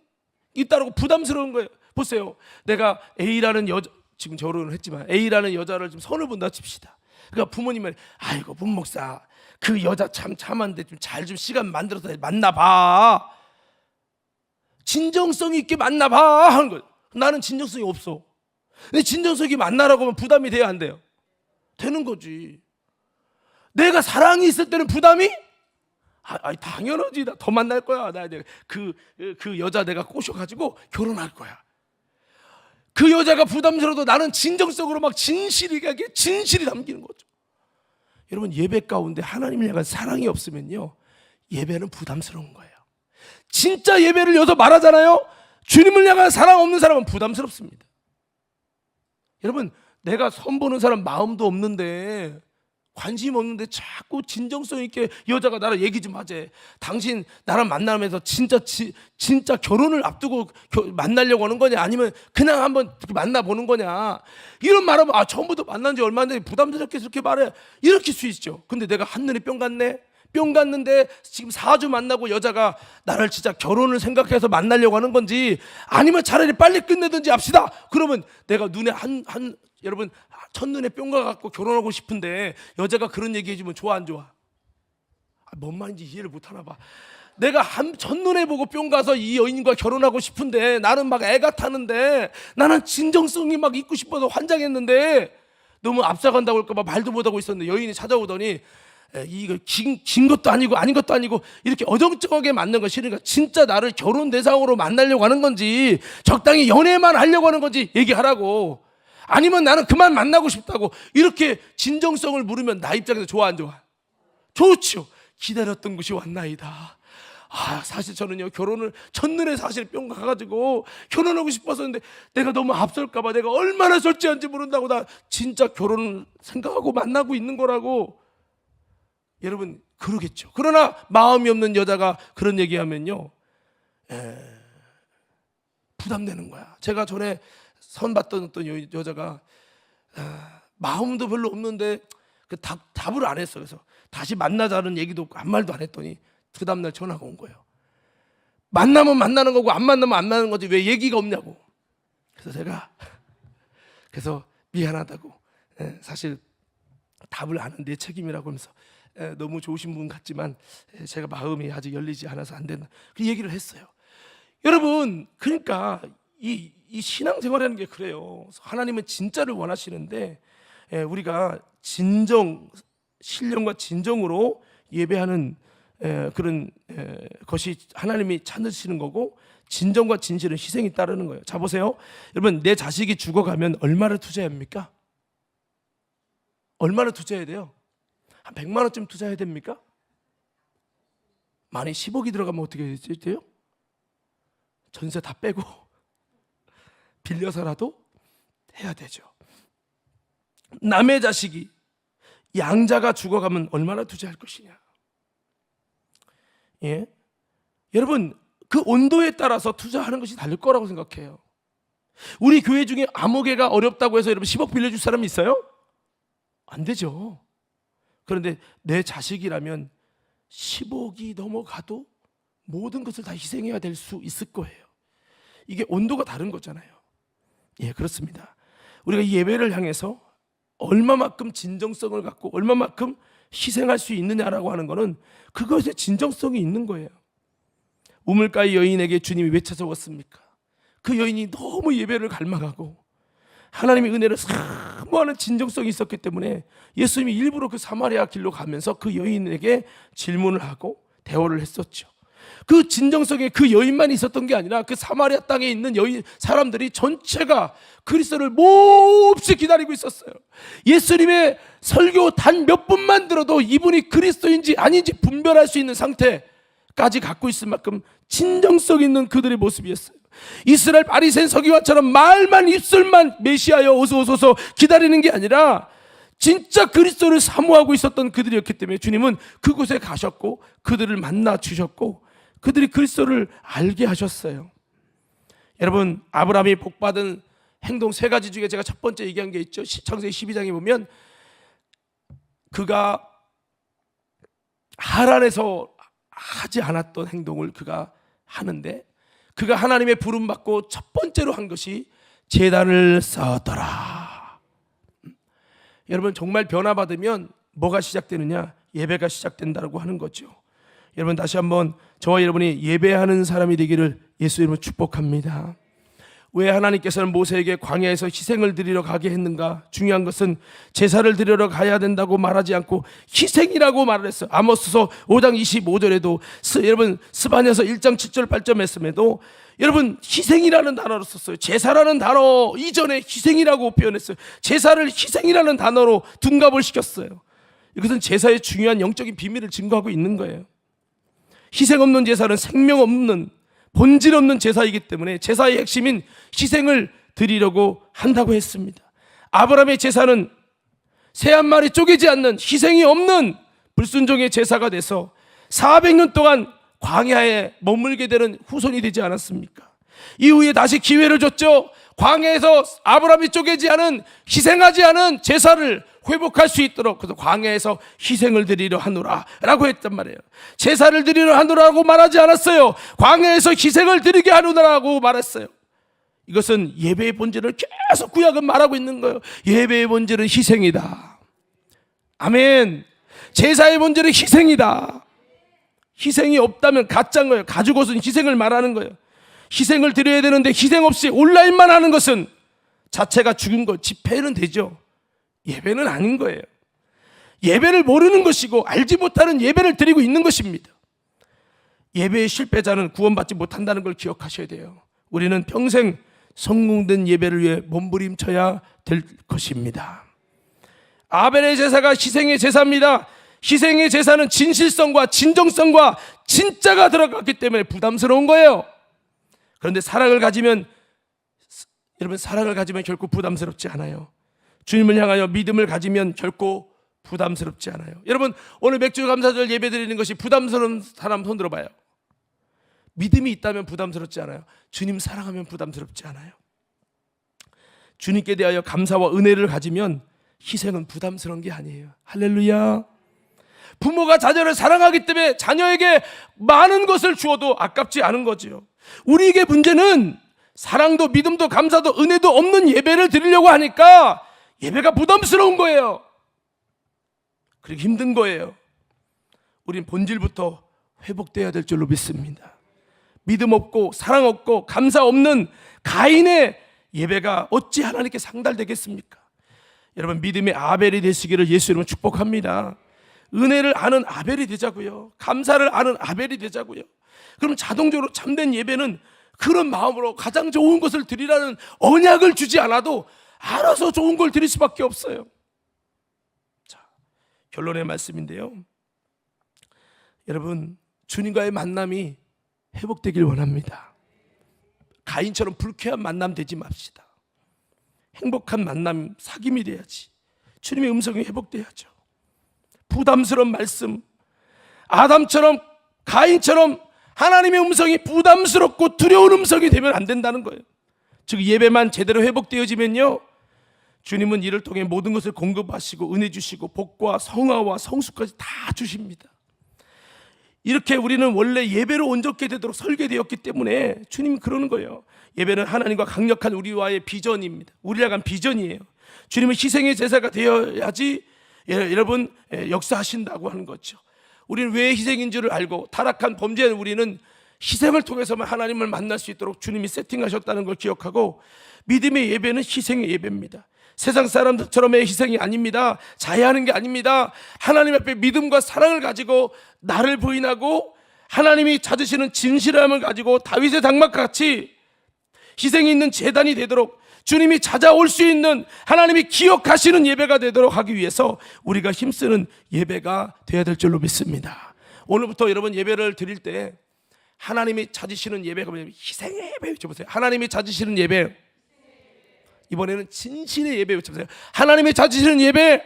[SPEAKER 1] 따르고 부담스러운 거예요. 보세요. 내가 A라는 여자, 지금 결혼을 했지만 A라는 여자를 좀 선을 본다 칩시다. 그러니까 부모님은, 아이고 문목사, 그 여자 참 참한데 좀 잘 좀 시간 만들어서 만나봐. 진정성 있게 만나봐 하는 거예요. 나는 진정성이 없어. 근데 진정성이 만나라고 하면 부담이 돼야 안 돼요? 되는 거지. 내가 사랑이 있을 때는 부담이? 당연하지. 나 더 만날 거야. 나 그 여자 내가 꼬셔가지고 결혼할 거야. 그 여자가 부담스러워도 나는 진정성으로 막 진실이 담기는 거죠. 여러분, 예배 가운데 하나님을 향한 사랑이 없으면요, 예배는 부담스러운 거예요. 진짜 예배를 여기서 말하잖아요. 주님을 향한 사랑 없는 사람은 부담스럽습니다. 여러분, 내가 선보는 사람 마음도 없는데, 관심 없는데 자꾸 진정성 있게 여자가 나랑 얘기 좀 하재. 당신 나랑 만나면서 진짜 결혼을 앞두고 만나려고 하는 거냐, 아니면 그냥 한번 만나보는 거냐, 이런 말하면 처음부터 만난 지 얼마 안 됐는데 부담스럽게 그렇게 말해, 이렇게 수 있죠. 근데 내가 한눈에 뿅 갔는데 지금 4주 만나고 여자가 나를 진짜 결혼을 생각해서 만나려고 하는 건지, 아니면 차라리 빨리 끝내든지 합시다. 그러면 내가 눈에 여러분, 첫눈에 뿅 가갖고 결혼하고 싶은데 여자가 그런 얘기 해주면 좋아 안 좋아? 뭔 말인지 이해를 못하나 봐. 내가 첫눈에 보고 뿅 가서 이 여인과 결혼하고 싶은데 나는 막 애가 타는데, 나는 진정성이 막 있고 싶어서 환장했는데 너무 앞서간다고 할까봐 말도 못하고 있었는데 여인이 찾아오더니 이거 긴 것도 아니고 아닌 것도 아니고 이렇게 어정쩡하게 만난 거 싫으니까 진짜 나를 결혼 대상으로 만나려고 하는 건지, 적당히 연애만 하려고 하는 건지 얘기하라고. 아니면 나는 그만 만나고 싶다고. 이렇게 진정성을 물으면 나 입장에서 좋아 안 좋아? 좋죠. 기다렸던 것이 왔나이다. 사실 저는요, 결혼을 첫눈에 사실 뿅 가가지고 결혼하고 싶었었는데 내가 너무 앞설까봐 내가 얼마나 솔직한지 모른다고 나 진짜 결혼을 생각하고 만나고 있는 거라고. 여러분, 그러겠죠. 그러나 마음이 없는 여자가 그런 얘기하면요, 부담되는 거야. 제가 전에 선봤던 어떤 여자가 마음도 별로 없는데 답을 안 했어. 그래서 다시 만나자는 얘기도 한 말도 안 했더니 그 다음날 전화가 온 거예요. 만나면 만나는 거고 안 만나면 안 만나는 거지 왜 얘기가 없냐고. 그래서 제가 미안하다고, 사실 답을 아는 내 책임이라고 하면서 너무 좋으신 분 같지만 제가 마음이 아직 열리지 않아서 안 된다, 그 얘기를 했어요. 여러분, 그러니까 이 신앙생활이라는 게 그래요. 하나님은 진짜를 원하시는데 우리가 신령과 진정으로 예배하는 그런 것이 하나님이 찾으시는 거고, 진정과 진실은 희생이 따르는 거예요. 자, 보세요. 여러분, 내 자식이 죽어가면 얼마를 투자해야 합니까? 얼마나 투자해야 돼요? 한 100만 원쯤 투자해야 됩니까? 만약 10억이 들어가면 어떻게 돼요? 전세 다 빼고 빌려서라도 해야 되죠. 남의 자식이, 양자가 죽어가면 얼마나 투자할 것이냐. 여러분, 그 온도에 따라서 투자하는 것이 다를 거라고 생각해요. 우리 교회 중에 암호계가 어렵다고 해서 여러분 10억 빌려줄 사람이 있어요? 안 되죠. 그런데 내 자식이라면 10억이 넘어가도 모든 것을 다 희생해야 될 수 있을 거예요. 이게 온도가 다른 거잖아요. 그렇습니다. 우리가 이 예배를 향해서 얼마만큼 진정성을 갖고 얼마만큼 희생할 수 있느냐라고 하는 것은 그것에 진정성이 있는 거예요. 우물가의 여인에게 주님이 왜 찾아왔습니까? 그 여인이 너무 예배를 갈망하고 하나님의 은혜를 사모하는 진정성이 있었기 때문에 예수님이 일부러 그 사마리아 길로 가면서 그 여인에게 질문을 하고 대화를 했었죠. 그 진정성에 그 여인만 있었던 게 아니라 그 사마리아 땅에 있는 여인 사람들이 전체가 그리스도를 몹시 기다리고 있었어요. 예수님의 설교 단 몇 분만 들어도 이분이 그리스도인지 아닌지 분별할 수 있는 상태까지 갖고 있을 만큼 진정성 있는 그들의 모습이었어요. 이스라엘 바리새인 서기관처럼 말만 입술만 메시아여 어서 오소서 기다리는 게 아니라 진짜 그리스도를 사모하고 있었던 그들이었기 때문에 주님은 그곳에 가셨고 그들을 만나 주셨고 그들이 그리스도를 알게 하셨어요. 여러분, 아브라함이 복받은 행동 3가지 중에 제가 첫 번째 얘기한 게 있죠. 창세기 12장에 보면 그가 하란에서 하지 않았던 행동을 그가 하는데, 그가 하나님의 부름 받고 첫 번째로 한 것이 제단을 쌓았더라. 여러분, 정말 변화받으면 뭐가 시작되느냐? 예배가 시작된다고 하는 거죠. 여러분, 다시 한번 저와 여러분이 예배하는 사람이 되기를 예수 이름으로 축복합니다. 왜 하나님께서는 모세에게 광야에서 희생을 드리러 가게 했는가? 중요한 것은 제사를 드리러 가야 된다고 말하지 않고 희생이라고 말을 했어요. 아모스서 5장 25절에도 여러분 스바냐서 1장 7절 8절 말씀에도 여러분 희생이라는 단어를 썼어요. 제사라는 단어 이전에 희생이라고 표현했어요. 제사를 희생이라는 단어로 둔갑을 시켰어요. 이것은 제사의 중요한 영적인 비밀을 증거하고 있는 거예요. 희생 없는 제사는 생명 없는 본질 없는 제사이기 때문에 제사의 핵심인 희생을 드리려고 한다고 했습니다. 아브라함의 제사는 새 한 마리 쪼개지 않는 희생이 없는 불순종의 제사가 돼서 400년 동안 광야에 머물게 되는 후손이 되지 않았습니까? 이후에 다시 기회를 줬죠. 광야에서 아브라함이 쪼개지 않은 희생하지 않은 제사를 회복할 수 있도록 그래서 광야에서 희생을 드리려 하노라 라고 했단 말이에요. 제사를 드리려 하노라고 말하지 않았어요. 광야에서 희생을 드리게 하노라고 말했어요. 이것은 예배의 본질을 계속 구약은 말하고 있는 거예요. 예배의 본질은 희생이다. 아멘. 제사의 본질은 희생이다. 희생이 없다면 가짜인 거예요. 가죽옷은 희생을 말하는 거예요. 희생을 드려야 되는데 희생 없이 온라인만 하는 것은 자체가 죽은 것. 집회는 되죠. 예배는 아닌 거예요. 예배를 모르는 것이고 알지 못하는 예배를 드리고 있는 것입니다. 예배의 실패자는 구원받지 못한다는 걸 기억하셔야 돼요. 우리는 평생 성공된 예배를 위해 몸부림쳐야 될 것입니다. 아벨의 제사가 희생의 제사입니다. 희생의 제사는 진실성과 진정성과 진짜가 들어갔기 때문에 부담스러운 거예요. 그런데 사랑을 가지면 여러분 사랑을 가지면 결코 부담스럽지 않아요. 주님을 향하여 믿음을 가지면 결코 부담스럽지 않아요. 여러분 오늘 맥주 감사절 예배 드리는 것이 부담스러운 사람 손 들어봐요. 믿음이 있다면 부담스럽지 않아요. 주님 사랑하면 부담스럽지 않아요. 주님께 대하여 감사와 은혜를 가지면 희생은 부담스러운 게 아니에요. 할렐루야. 부모가 자녀를 사랑하기 때문에 자녀에게 많은 것을 주어도 아깝지 않은 거죠. 우리에게 문제는 사랑도 믿음도 감사도 은혜도 없는 예배를 드리려고 하니까 예배가 부담스러운 거예요. 그리고 힘든 거예요. 우린 본질부터 회복돼야 될 줄로 믿습니다. 믿음 없고 사랑 없고 감사 없는 가인의 예배가 어찌 하나님께 상달되겠습니까? 여러분 믿음의 아벨이 되시기를 예수 이름으로 축복합니다. 은혜를 아는 아벨이 되자고요. 감사를 아는 아벨이 되자고요. 그럼 자동적으로 참된 예배는 그런 마음으로 가장 좋은 것을 드리라는 언약을 주지 않아도 알아서 좋은 걸 드릴 수밖에 없어요. 자, 결론의 말씀인데요. 여러분 주님과의 만남이 회복되길 원합니다. 가인처럼 불쾌한 만남 되지 맙시다. 행복한 만남, 사귐이 돼야지. 주님의 음성이 회복돼야죠. 부담스러운 말씀, 아담처럼 가인처럼 하나님의 음성이 부담스럽고 두려운 음성이 되면 안 된다는 거예요. 즉 예배만 제대로 회복되어지면요, 주님은 이를 통해 모든 것을 공급하시고 은혜 주시고 복과 성화와 성수까지 다 주십니다. 이렇게 우리는 원래 예배로 온전케 되도록 설계되었기 때문에 주님 그러는 거예요. 예배는 하나님과 강력한 우리와의 비전입니다. 우리를 향한 비전이에요. 주님은 희생의 제사가 되어야지 여러분 역사하신다고 하는 거죠. 우리는 왜 희생인 줄을 알고 타락한 범죄한 우리는 희생을 통해서만 하나님을 만날 수 있도록 주님이 세팅하셨다는 걸 기억하고, 믿음의 예배는 희생의 예배입니다. 세상 사람들처럼의 희생이 아닙니다. 자해하는 게 아닙니다. 하나님 앞에 믿음과 사랑을 가지고 나를 부인하고 하나님이 찾으시는 진실함을 가지고 다윗의 장막과 같이 희생이 있는 제단이 되도록, 주님이 찾아올 수 있는 하나님이 기억하시는 예배가 되도록 하기 위해서 우리가 힘쓰는 예배가 되어야 될 줄로 믿습니다. 오늘부터 여러분 예배를 드릴 때 하나님이 찾으시는 예배가 뭐냐면 희생의 예배 외쳐보세요. 하나님이 찾으시는 예배. 이번에는 진실의 예배 외쳐보세요. 하나님이 찾으시는 예배.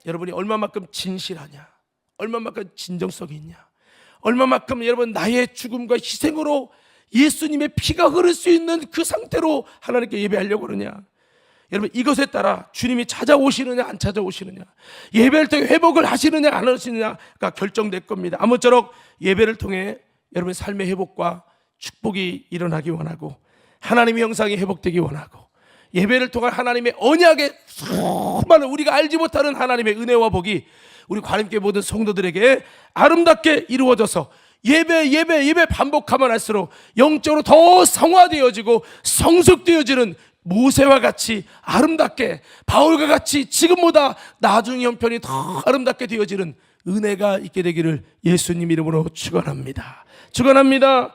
[SPEAKER 1] 여러분이 얼마만큼 진실하냐, 얼마만큼 진정성이 있냐, 얼마만큼 여러분 나의 죽음과 희생으로 예수님의 피가 흐를 수 있는 그 상태로 하나님께 예배하려고 그러냐. 여러분 이것에 따라 주님이 찾아오시느냐 안 찾아오시느냐, 예배를 통해 회복을 하시느냐 안 하시느냐가 결정될 겁니다. 아무쪼록 예배를 통해 여러분의 삶의 회복과 축복이 일어나기 원하고 하나님의 형상이 회복되기 원하고, 예배를 통한 하나님의 언약의 수많은 우리가 알지 못하는 하나님의 은혜와 복이 우리 관임교회 모든 성도들에게 아름답게 이루어져서 예배 반복하면 할수록 영적으로 더 성화되어지고 성숙되어지는 모세와 같이 아름답게, 바울과 같이 지금보다 나중 형편이 더 아름답게 되어지는 은혜가 있게 되기를 예수님 이름으로 축원합니다. 축원합니다.